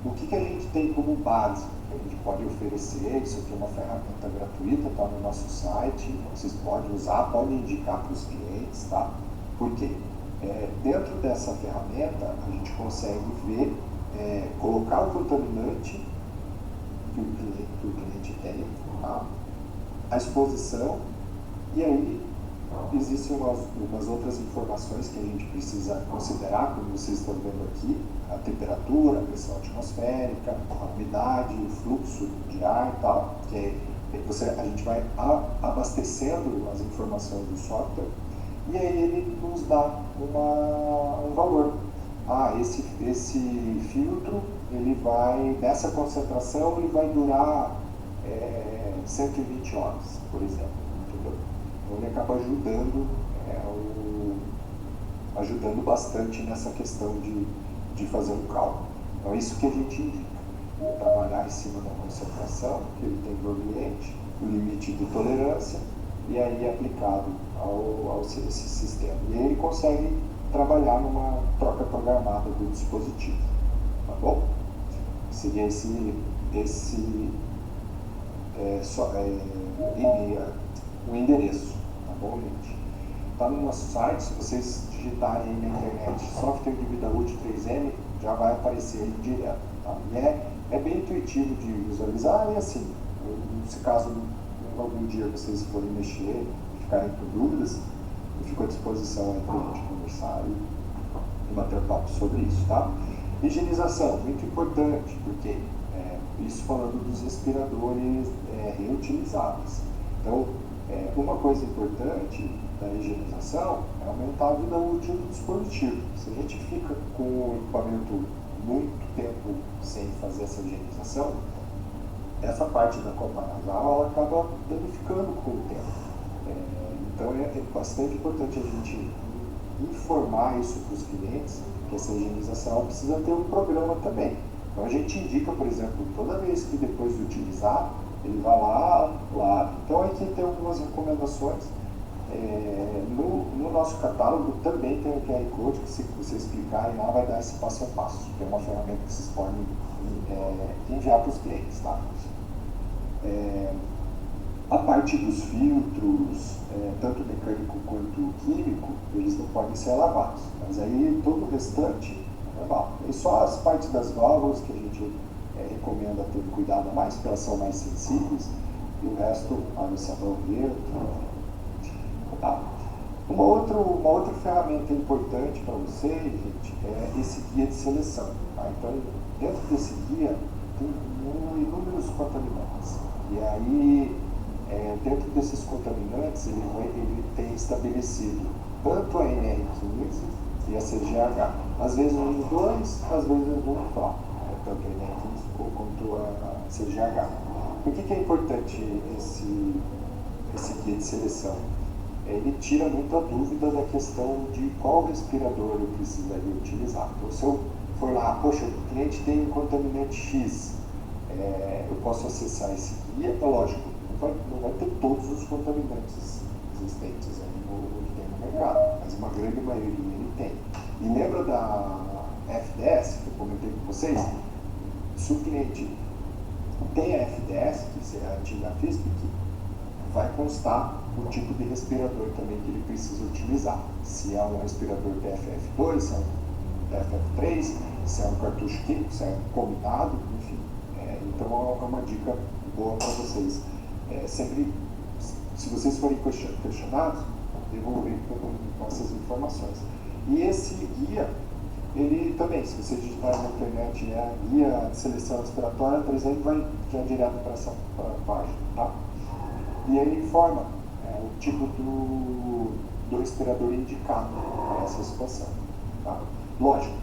S2: O que a gente tem como base? A gente pode oferecer, isso aqui é uma ferramenta gratuita, está no nosso site, vocês podem usar, podem indicar para os clientes, tá? Por quê? Dentro dessa ferramenta, a gente consegue ver, colocar o contaminante que o cliente tem, tá? A exposição, e aí existem umas outras informações que a gente precisa considerar, como vocês estão vendo aqui, a temperatura, a pressão atmosférica, a umidade, o fluxo de ar e tal, que a gente vai abastecendo as informações do software, e aí ele nos dá um valor. Esse filtro, ele vai, nessa concentração, ele vai durar 120 horas, por exemplo. Entendeu? Então ele acaba ajudando bastante nessa questão de de fazer um cálculo. Então, é isso que a gente indica. Trabalhar em cima da concentração que ele tem no ambiente, o limite de tolerância, e aí aplicado ao esse sistema. E aí ele consegue trabalhar numa troca programada do dispositivo. Tá bom? Seria o endereço. Tá bom, gente? Está no nosso site, se vocês digitarem aí na internet software de vida útil 3M, já vai aparecer aí direto. Tá? E é bem intuitivo de visualizar, e assim, se caso algum dia vocês forem mexer e ficarem com dúvidas, eu fico à disposição aí para a gente conversar e bater um papo sobre isso, tá? Higienização, muito importante, porque isso falando dos respiradores reutilizáveis. Então, uma coisa importante da higienização é aumentar a vida útil do dispositivo. Se a gente fica com o equipamento muito tempo sem fazer essa higienização, essa parte da copa nasal ela acaba danificando com o tempo. Então é bastante importante a gente informar isso para os clientes, que essa higienização precisa ter um programa também. Então a gente indica, por exemplo, toda vez que depois de utilizar, ele vai lá. Então aqui tem algumas recomendações. No nosso catálogo também tem o QR Code, que se vocês clicarem lá vai dar esse passo a passo, que é uma ferramenta que vocês podem enviar para os clientes, tá? A parte dos filtros, tanto mecânico quanto químico, eles não podem ser lavados, mas aí todo o restante é normal. E só as partes das válvulas que a gente recomenda ter cuidado a mais, porque elas são mais sensíveis, e o resto, água e sabão neutro. Tá. Uma outra ferramenta importante para vocês, gente, é esse guia de seleção. Tá? Então, dentro desse guia, tem inúmeros contaminantes. E aí, dentro desses contaminantes, ele tem estabelecido tanto a NR15 e a CGH. Às vezes um dois, às vezes um só. Tanto a NR15 quanto a CGH. Por que é importante esse guia de seleção? Ele tira muita dúvida da questão de qual respirador eu precisaria utilizar. Então, se eu for lá, poxa, o cliente tem um contaminante X, eu posso acessar esse guia, lógico, não vai ter todos os contaminantes existentes aí que tem no mercado, mas uma grande maioria ele tem. E lembra da FDS, que eu comentei com vocês? Se o cliente tem a FDS, que é a antiga FISP, vai constar o tipo de respirador também que ele precisa utilizar. Se é um respirador PFF2, se é um PFF3, se é um cartucho químico, se é um combinado, enfim. Então é uma dica boa para vocês. Sempre, se vocês forem questionados, devolver com essas informações. E esse guia, ele também, se vocês digitarem na internet, guia de seleção respiratória, por exemplo, vai já direto para essa página, tá? E ele informa o tipo do respirador indicado para essa situação. Tá? Lógico,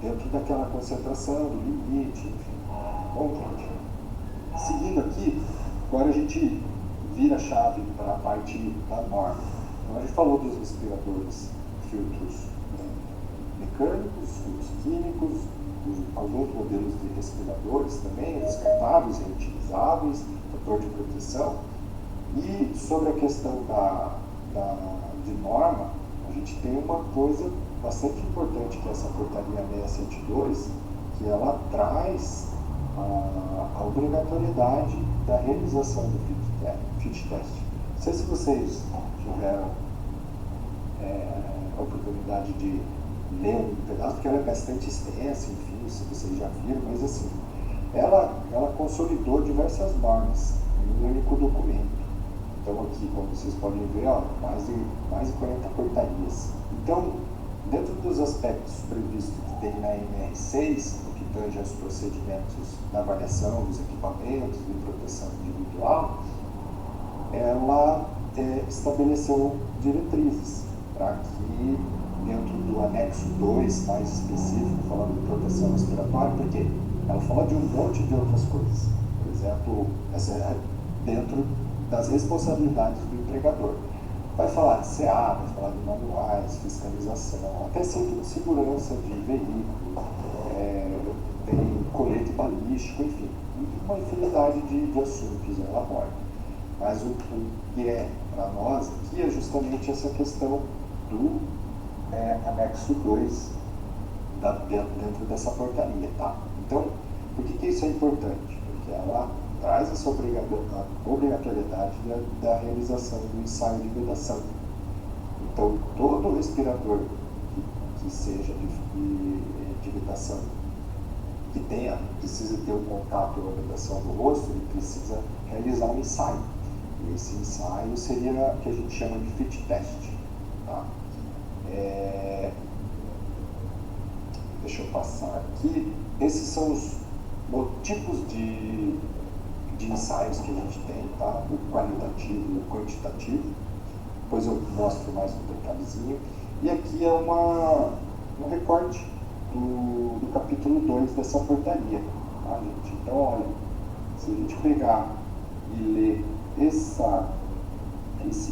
S2: dentro daquela concentração, do limite, enfim. Bom, gente, seguindo aqui, agora a gente vira a chave para a parte da norma. Então a gente falou dos respiradores, filtros mecânicos, filtros químicos, alguns modelos de respiradores também, descartáveis, reutilizáveis, fator de proteção. E sobre a questão de norma, a gente tem uma coisa bastante importante, que é essa portaria 672, que ela traz a obrigatoriedade da realização do fit test. Não sei se vocês tiveram a oportunidade de ler um pedaço, porque ela é bastante extensa, enfim, se vocês já viram, mas assim, ela consolidou diversas normas em um único documento. Então aqui, como vocês podem ver, mais de 40 portarias. Então, dentro dos aspectos previstos que tem na NR6, no que tange aos procedimentos da avaliação dos equipamentos de proteção individual, ela estabeleceu diretrizes para que, dentro do anexo 2, mais específico, falando de proteção respiratória, porque ela fala de um monte de outras coisas. Por exemplo, essa é dentro das responsabilidades do empregador. Vai falar de CA, vai falar de manuais, fiscalização, até segurança de veículo, tem colete balístico, enfim, uma infinidade de assuntos ela aborda. Mas o que é para nós aqui é justamente essa questão do anexo 2 dentro dessa portaria, tá? Então, por que isso é importante? Porque ela traz essa obrigatoriedade da realização do ensaio de vedação. Então, todo respirador que seja de vedação, que precisa ter um contato ou vedação no rosto, ele precisa realizar um ensaio. E esse ensaio seria o que a gente chama de fit test. Tá? Deixa eu passar aqui. Esses são os tipos de ensaios que a gente tem, tá? O qualitativo e o quantitativo. Depois eu mostro mais um detalhezinho. E aqui é um recorte do capítulo 2 dessa portaria, tá, gente? Então, olha, se a gente pegar e ler esse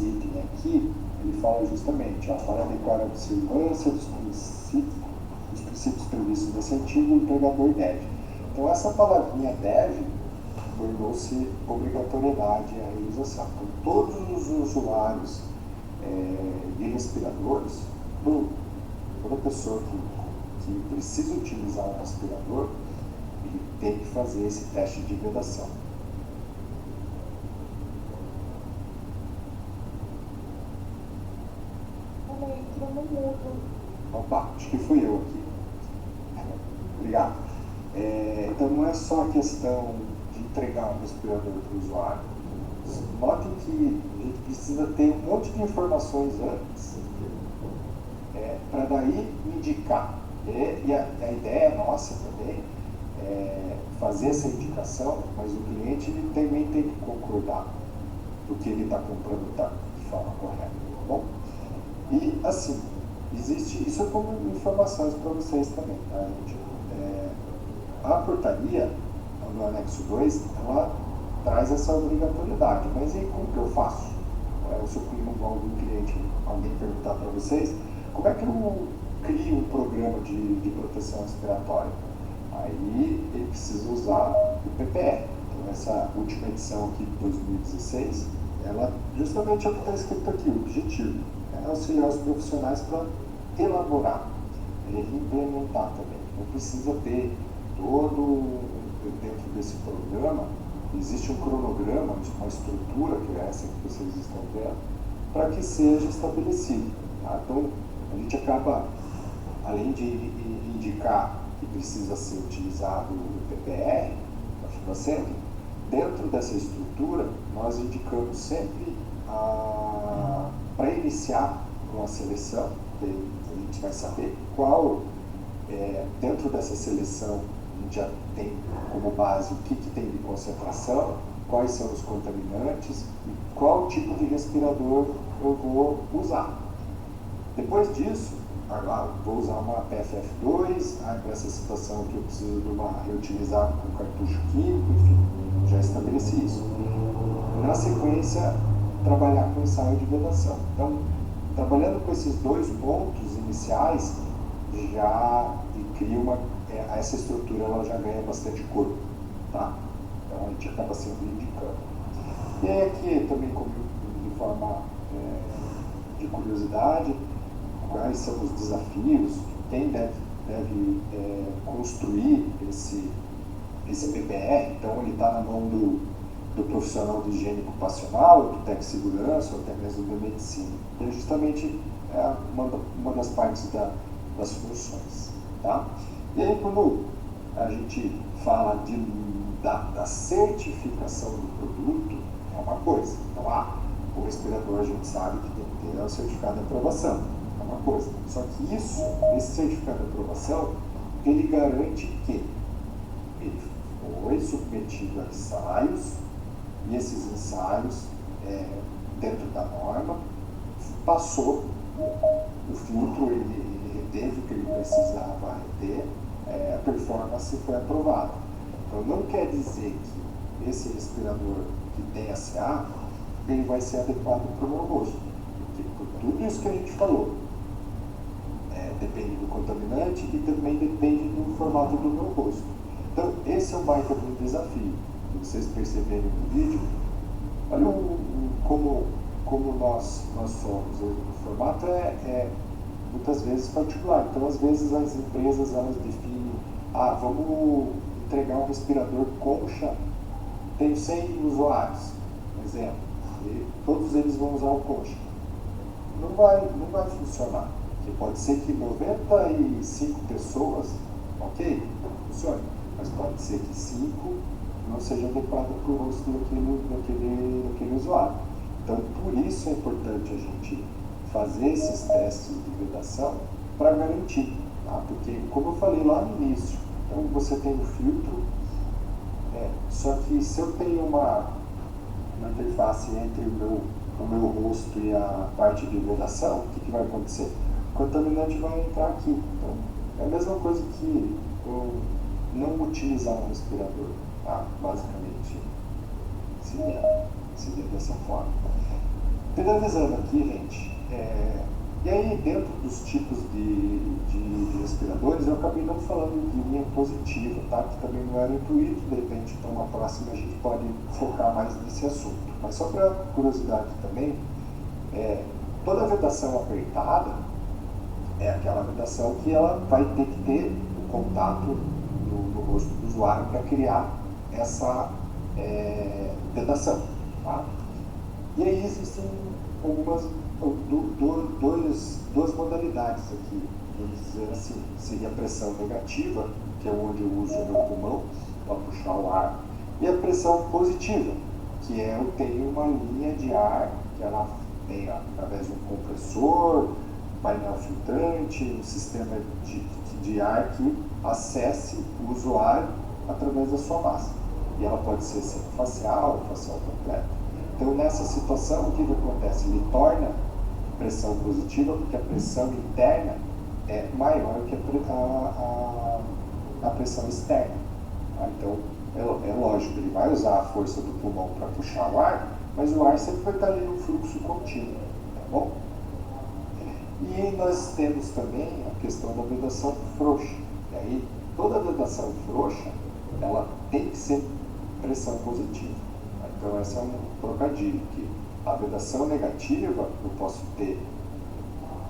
S2: item aqui, ele fala justamente, para adequar a observância dos princípios previstos nesse artigo, o empregador deve. Então, essa palavrinha deve tornou-se obrigatoriedade a realização. Então, todos os usuários de respiradores, toda pessoa que precisa utilizar um respirador, ele tem que fazer esse teste de vedação. Opa, acho que fui eu aqui. Obrigado. Então não é só a questão de entregar um respirador para o usuário. Notem que a gente precisa ter um monte de informações antes para daí indicar. E a ideia nossa também é fazer essa indicação, mas o cliente ele também tem que concordar do que ele está comprando tá, de forma correta. Tá bom? E assim, isso é como informações para vocês também. Tá, gente? A portaria, no anexo 2, ela traz essa obrigatoriedade. Mas e como que eu faço? Eu suponho algum cliente, alguém perguntar para vocês, como é que eu crio um programa de proteção respiratória? Aí ele precisa usar o PPR. Então essa última edição aqui de 2016, ela justamente é o que está escrito aqui, o objetivo é auxiliar os profissionais para elaborar e implementar também. Não precisa ter dentro desse programa, existe um cronograma, uma estrutura, que é essa que vocês estão vendo, para que seja estabelecido. Tá? Então, a gente acaba, além de indicar que precisa ser utilizado o PPR, a FIBA-SEMP, dentro dessa estrutura, nós indicamos sempre, para iniciar com a seleção, a gente vai saber qual, dentro dessa seleção, a gente já tem como base o que tem de concentração, quais são os contaminantes e qual tipo de respirador eu vou usar. Depois disso, agora vou usar uma PFF2, para essa situação aqui eu preciso de uma reutilizável com cartucho químico, enfim, já estabeleci isso. Na sequência, trabalhar com ensaio de vedação. Então, trabalhando com esses dois pontos iniciais, já cria essa estrutura, ela já ganha bastante corpo, tá? Então a gente acaba sempre indicando. E aí aqui também, de forma de curiosidade, quais são os desafios, quem deve construir esse PPR. Então ele está na mão do profissional de higiene ocupacional, do técnico de segurança, ou até mesmo da medicina. E é justamente uma das partes das funções. Tá? E aí, quando a gente fala da certificação do produto, é uma coisa. Então, o respirador a gente sabe que tem que ter o certificado de aprovação. É uma coisa. Só que esse certificado de aprovação, ele garante que ele foi submetido a ensaios, e esses ensaios, dentro da norma, passou o filtro, ele reteve o que ele precisava reter, a performance foi aprovada. Então não quer dizer que esse respirador que tem a CA, ele vai ser adequado para o meu rosto. Porque Tudo isso que a gente falou. Depende do contaminante e também depende do formato do meu rosto. Então, esse é um baita de um desafio. Se vocês perceberem no vídeo, olha como nós somos. O formato muitas vezes particular. Então, às vezes, as empresas elas definem, vamos entregar um respirador concha, tem 100 usuários, por exemplo, e todos eles vão usar o concha. Não vai funcionar. Porque pode ser que 95 pessoas, ok, funcione, mas pode ser que 5 não sejam adequadas para o rosto daquele usuário. Então, por isso é importante a gente fazer esses testes de vedação para garantir, tá? Porque, como eu falei lá no início, então você tem o filtro, só que se eu tenho uma interface entre o meu rosto e a parte de vedação, o que vai acontecer? O contaminante vai entrar aqui. Então, é a mesma coisa que eu não utilizar um respirador, tá? Basicamente, seria dessa forma. Finalizando aqui, gente, e aí dentro dos tipos de respiradores, eu acabei não falando de linha positiva, tá? Que também não era intuito, de repente, para uma próxima a gente pode focar mais nesse assunto. Mas só para curiosidade também, toda vedação apertada é aquela vedação que ela vai ter que ter o contato no rosto do usuário para criar essa vedação, tá? E aí existem duas modalidades aqui, vamos dizer assim, seria a pressão negativa, que é onde eu uso o meu pulmão para puxar o ar, e a pressão positiva, que eu tenho uma linha de ar, que ela vem através de um compressor, painel filtrante, um sistema de ar que acesse o usuário através da sua máscara. E ela pode ser facial completo. Então, nessa situação, o que acontece? Ele torna a pressão positiva, porque a pressão interna é maior que a pressão externa. Tá? Então, é lógico, ele vai usar a força do pulmão para puxar o ar, mas o ar sempre vai estar ali no fluxo contínuo, tá bom? E nós temos também a questão da vedação frouxa. E aí, toda vedação frouxa, ela tem que ser pressão positiva. Então, esse é um trocadilho, que a vedação negativa, eu posso ter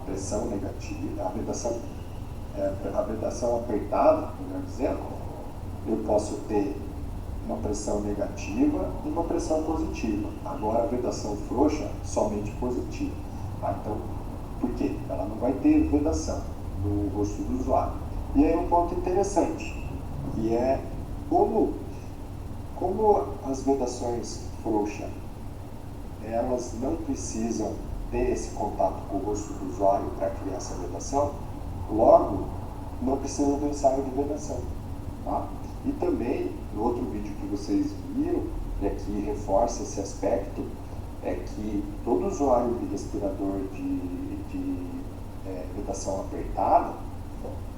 S2: pressão negativa, a vedação apertada, melhor dizendo, eu posso ter uma pressão negativa e uma pressão positiva. Agora, a vedação frouxa, somente positiva. Tá? Então, por quê? Ela não vai ter vedação no rosto do usuário. E aí um ponto interessante, que é como as vedações frouxas, elas não precisam ter esse contato com o rosto do usuário para criar essa vedação, logo, não precisa do ensaio de vedação. Tá? E também, no outro vídeo que vocês viram, e aqui reforça esse aspecto, é que todo usuário de respirador de vedação apertada,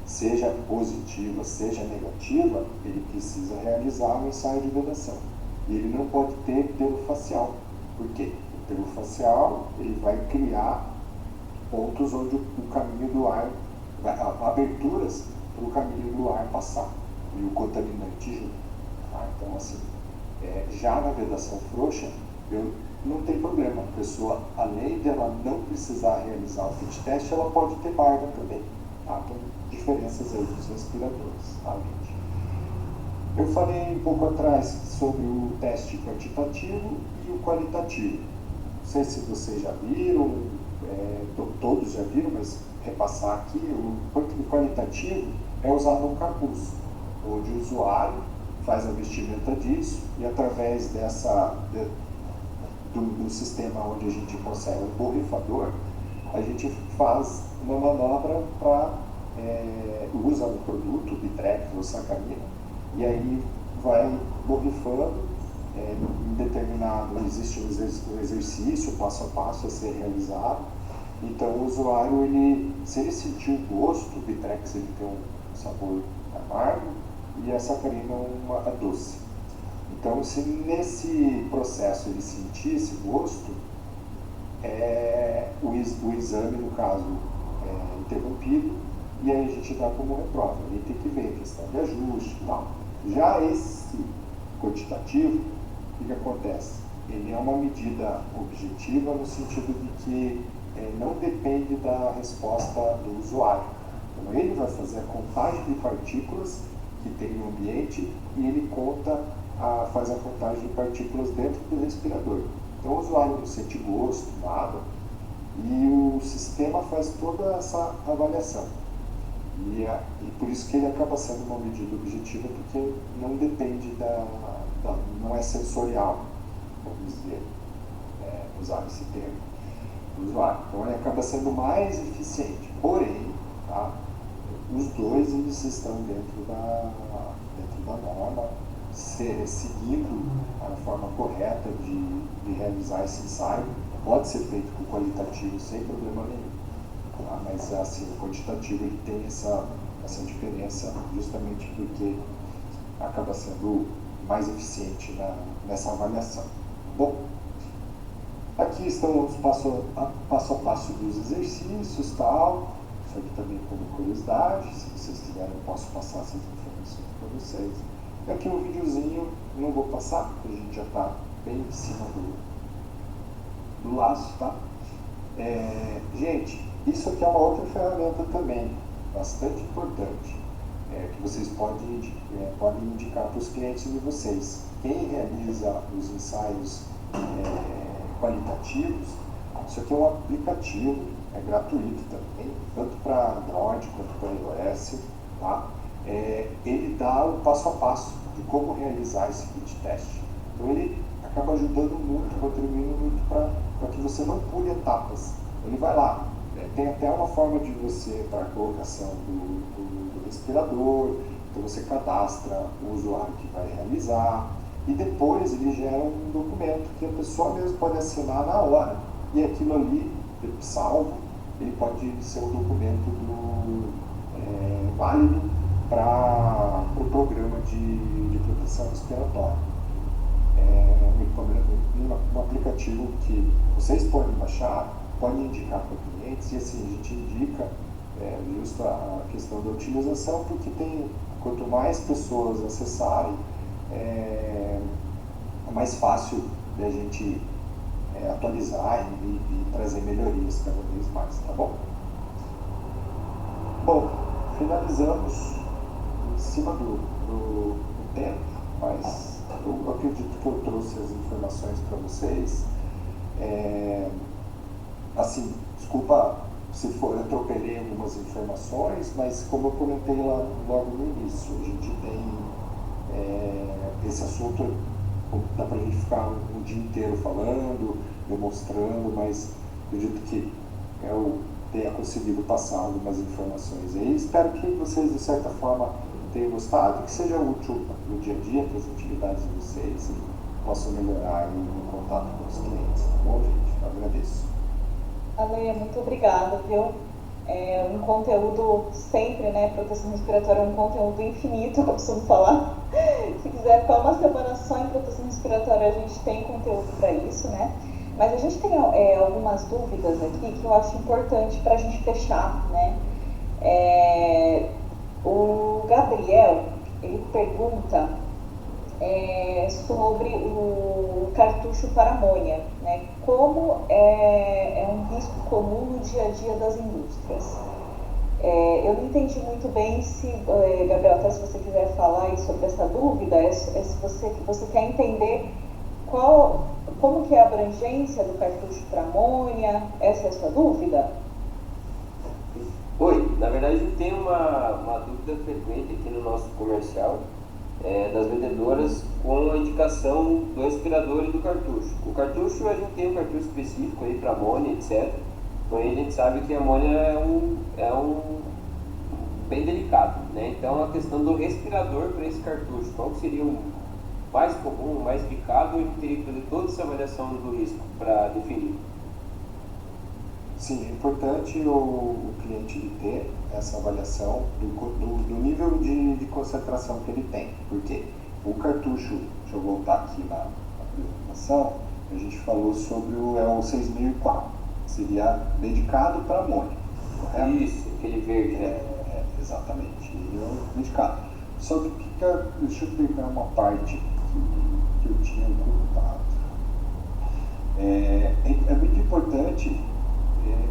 S2: seja positiva, seja negativa, ele precisa realizar um ensaio de vedação. E ele não pode ter pelo facial. Por quê? O pelo facial, ele vai criar pontos onde o caminho do ar, aberturas para o caminho do ar passar, e o contaminante junto. Tá? Então, assim, já na vedação frouxa, não tem problema. A pessoa, além dela não precisar realizar o fit test, ela pode ter barba também. Tá? Então, diferenças aí dos respiradores, tá, gente? Eu falei um pouco atrás sobre o teste quantitativo e o qualitativo. Não sei se vocês já viram, todos já viram, mas repassar aqui, o qualitativo é usado no capuz, onde o usuário faz a vestimenta disso e através do sistema onde a gente consegue um borrifador, a gente faz uma manobra para usa o produto, o Bitrex ou sacarina, e aí vai borrifando em determinado, existe um exercício passo a passo a ser realizado. Então o usuário, se ele sentir o gosto, o Bitrex ele tem um sabor amargo e a sacarina uma doce. Então, se nesse processo ele sentir esse gosto, o exame, no caso, é interrompido, e aí a gente dá como reprova. Aí tem que ver questão de ajuste e tal. Já esse quantitativo, o que acontece? Ele é uma medida objetiva no sentido de que não depende da resposta do usuário. Então ele vai fazer a contagem de partículas que tem no ambiente e ele faz a contagem de partículas dentro do respirador. Então o usuário não sente gosto, nada, e o sistema faz toda essa avaliação. E por isso que ele acaba sendo uma medida objetiva, porque não depende não é sensorial, vamos dizer, usar esse termo, do usuário. Então ele acaba sendo mais eficiente. Porém, tá, os dois eles estão dentro da norma, seguindo a forma correta de realizar esse ensaio. Pode ser feito com qualitativo sem problema nenhum. Mas assim, o quantitativo ele tem essa diferença justamente porque acaba sendo mais eficiente nessa avaliação. Bom, aqui estão os passo a passo dos exercícios, tal. Isso aqui também como curiosidade, se vocês quiserem eu posso passar essas informações para vocês. E aqui um videozinho, não vou passar, porque a gente já está bem em cima do laço, tá? Gente, isso aqui é uma outra ferramenta também, bastante importante, que vocês podem indicar para os clientes de vocês. Quem realiza os ensaios qualitativos, isso aqui é um aplicativo, é gratuito também, tanto para Android quanto para iOS, tá? Ele dá o passo a passo de como realizar esse kit teste. Então ele acaba ajudando muito, contribuindo muito para que você não pule etapas. Ele vai lá, tem até uma forma de você, para a colocação do respirador, então você cadastra o usuário que vai realizar, e depois ele gera um documento que a pessoa mesmo pode assinar na hora, e aquilo ali, salvo, ele pode ser um documento válido para o programa de proteção respiratória. Um aplicativo que vocês podem baixar, podem indicar para clientes, e assim a gente indica justo a questão da utilização, porque quanto mais pessoas acessarem, é mais fácil da gente atualizar e trazer melhorias cada vez mais, tá bom? Bom, finalizamos em cima do tempo, mas eu acredito que eu trouxe as informações para vocês. Assim, desculpa se eu atropelei algumas informações, mas como eu comentei lá logo no início, a gente tem esse assunto, dá para a gente ficar um dia inteiro falando, demonstrando, mas acredito que eu tenha conseguido passar algumas informações aí. Espero que vocês, de certa forma, tenham gostado, que seja útil no dia a dia para as atividades de vocês e possam melhorar aí no contato com os clientes, tá bom, gente? Eu agradeço.
S1: Ale, muito obrigada, viu? Um conteúdo sempre, né? Proteção respiratória é um conteúdo infinito, eu costumo falar. Se quiser ficar uma semana só em proteção respiratória, a gente tem conteúdo para isso, né? Mas a gente tem algumas dúvidas aqui que eu acho importante para a gente fechar, né? O Gabriel, ele pergunta sobre o cartucho para amônia, né? Como é um risco comum no dia a dia das indústrias. Eu não entendi muito bem se, Gabriel, até se você quiser falar aí sobre essa dúvida, se você quer entender como que é a abrangência do cartucho para amônia, essa é a sua dúvida?
S4: Oi, na verdade a gente tem uma dúvida frequente aqui no nosso comercial, das vendedoras com a indicação do respirador e do cartucho. O cartucho, a gente tem um cartucho específico aí para amônia, etc. Porém a gente sabe que a amônia é um bem delicado, né? Então a questão do respirador para esse cartucho, qual seria o mais comum, o mais indicado, a gente teria que fazer toda essa avaliação do risco para definir.
S2: Sim, é importante o cliente ter essa avaliação do nível de concentração que ele tem, porque o cartucho, deixa eu voltar aqui na apresentação, A gente falou sobre o 6004, que seria dedicado para amônia, correto?
S4: Isso, aquele verde, né?
S2: Exatamente, ele é o dedicado. Só que deixa eu pegar uma parte que eu tinha ocultado. É muito importante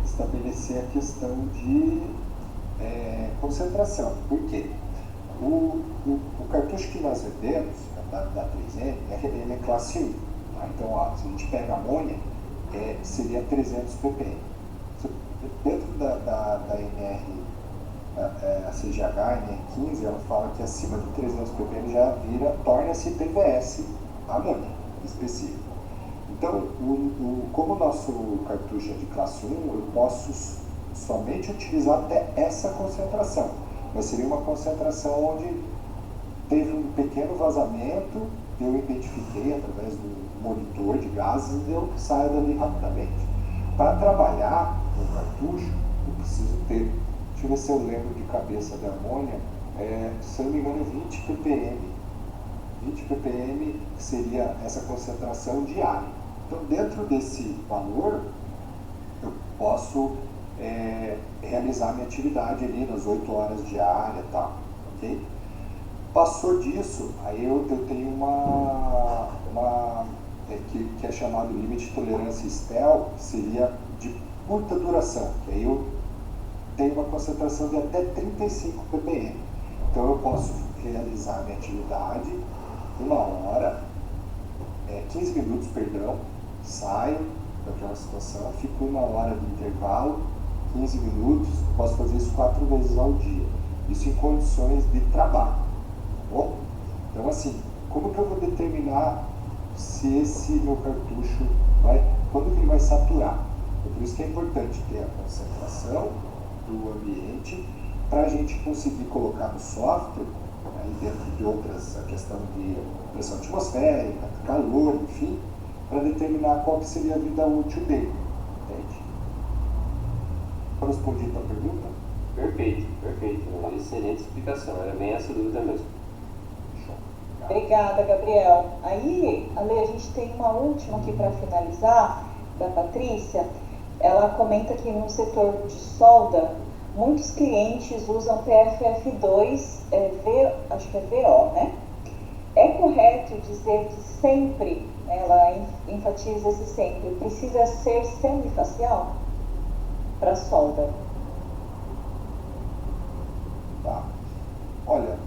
S2: estabelecer a questão de concentração. Por quê? O cartucho que nós vendemos, da 3M, ele é classe 1. Tá? Então, ó, se a gente pega amônia, seria 300 ppm. Dentro da NR, a CGH, a NR15, ela fala que acima de 300 ppm já torna-se PVS amônia específico. Então, como o nosso cartucho é de classe 1, eu posso somente utilizar até essa concentração. Mas seria uma concentração onde teve um pequeno vazamento, eu identifiquei através do monitor de gases e eu saio dali rapidamente. Para trabalhar no cartucho, eu preciso ter, deixa eu ver se eu lembro de cabeça da amônia, se eu não me engano, 20 ppm. 20 ppm seria essa concentração diária. Então, dentro desse valor, eu posso realizar minha atividade ali nas 8 horas diárias e tal, ok? Passou disso, aí eu tenho que é chamado limite de tolerância STEL, que seria de curta duração, que aí eu tenho uma concentração de até 35 ppm. Então eu posso realizar minha atividade 15 minutos, perdão, saio daquela situação, fico 1 hora de intervalo, 15 minutos, posso fazer isso 4 vezes ao dia. Isso em condições de trabalho, tá bom? Então assim, como que eu vou determinar se esse meu cartucho quando que ele vai saturar? É por isso que é importante ter a concentração do ambiente para a gente conseguir colocar no software, aí dentro de outras, a questão de pressão atmosférica, calor, enfim, para determinar qual que seria a vida útil dele, entende? Respondi a tua pergunta?
S4: Perfeito, perfeito. Uma excelente explicação, era bem essa dúvida mesmo.
S1: Obrigada, Gabriel. Aí, Ale, a gente tem uma última aqui para finalizar, da Patrícia. Ela comenta que no setor de solda, muitos clientes usam PFF2, acho que é VO, né? É correto dizer que sempre, ela enfatiza esse sempre, precisa ser semifacial para solda?
S2: Tá. Olha,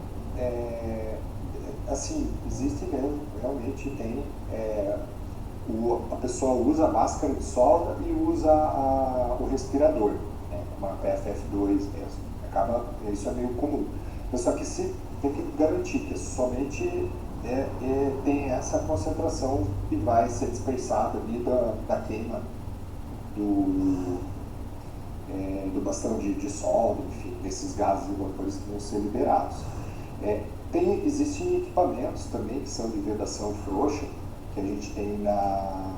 S2: assim, existe mesmo, realmente tem, a pessoa usa a máscara de solda e usa o respirador, né, uma PFF2 mesmo, isso é meio comum. Mas só que se tem que garantir que somente tem essa concentração que vai ser dispersada ali da queima do bastão de solda, enfim, desses gases e vapores que vão ser liberados. Existem equipamentos também que são de vedação frouxa, que a gente tem a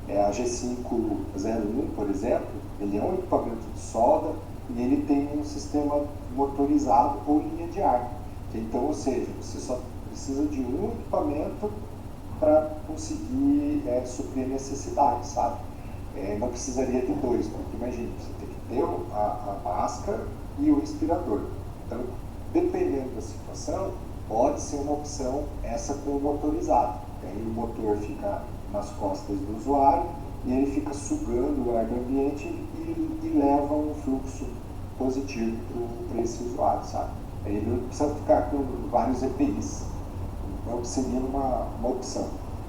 S2: G501, por exemplo, ele é um equipamento de solda e ele tem um sistema motorizado ou linha de ar. Então, ou seja, você só precisa de um equipamento para conseguir suprir a necessidade, sabe? Não precisaria de dois, porque imagine, você tem que ter a máscara e o respirador. Então, dependendo da situação, pode ser uma opção essa com o motorizado. Aí o motor fica nas costas do usuário e ele fica sugando o ar do ambiente e leva um fluxo positivo para esse usuário, sabe? Aí ele não precisa ficar com vários EPIs. Então seria uma opção.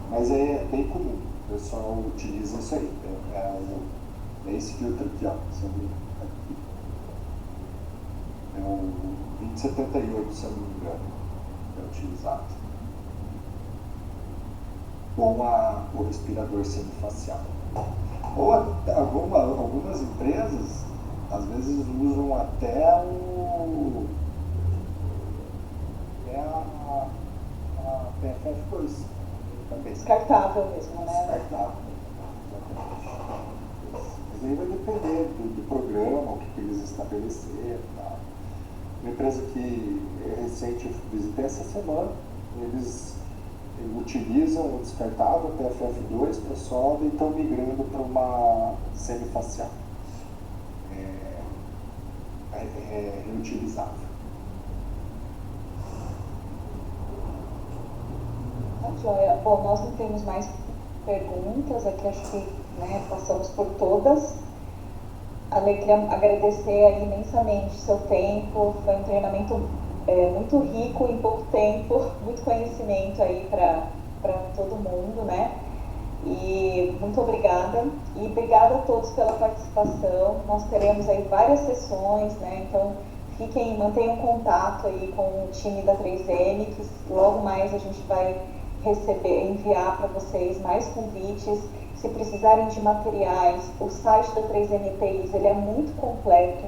S2: Mas é bem comum, o pessoal utiliza isso aí. É esse filtro aqui, ó. Aqui. É o 2078, se eu não me engano, é utilizado. Com o respirador semifacial. Ou algumas empresas, às vezes, usam até a PFF2 também.
S1: Descartável mesmo, né?
S2: Descartável. Mas aí vai depender do programa, o que eles estabeleceram. Tá? Uma empresa que recente eu visitei essa semana, eles utilizam o descartável PFF2 para solda e estão migrando para uma semifacial reutilizável.
S1: Joia. Bom, nós não temos mais perguntas aqui, acho que passamos por todas. Ale, queria agradecer aí imensamente o seu tempo, foi um treinamento muito rico em pouco tempo, muito conhecimento aí para todo mundo, né? E muito obrigada. E obrigada a todos pela participação. Nós teremos aí várias sessões, né? Então mantenham contato aí com o time da 3M, que logo mais a gente vai enviar para vocês mais convites. Se precisarem de materiais, o site da 3M EPIs, ele é muito completo,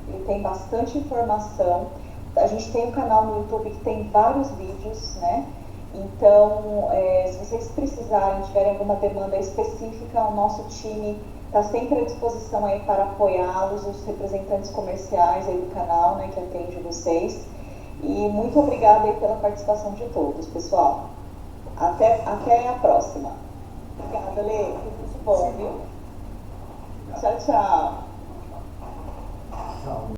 S1: ele tem bastante informação. A gente tem um canal no YouTube que tem vários vídeos, né? Então, se vocês precisarem, tiverem alguma demanda específica, o nosso time está sempre à disposição aí para apoiá-los, os representantes comerciais aí do canal, né, que atende vocês. E muito obrigada aí pela participação de todos, pessoal. Até a próxima. Obrigada, Lê. Foi muito bom, viu? Tchau, tchau.
S2: Tchau.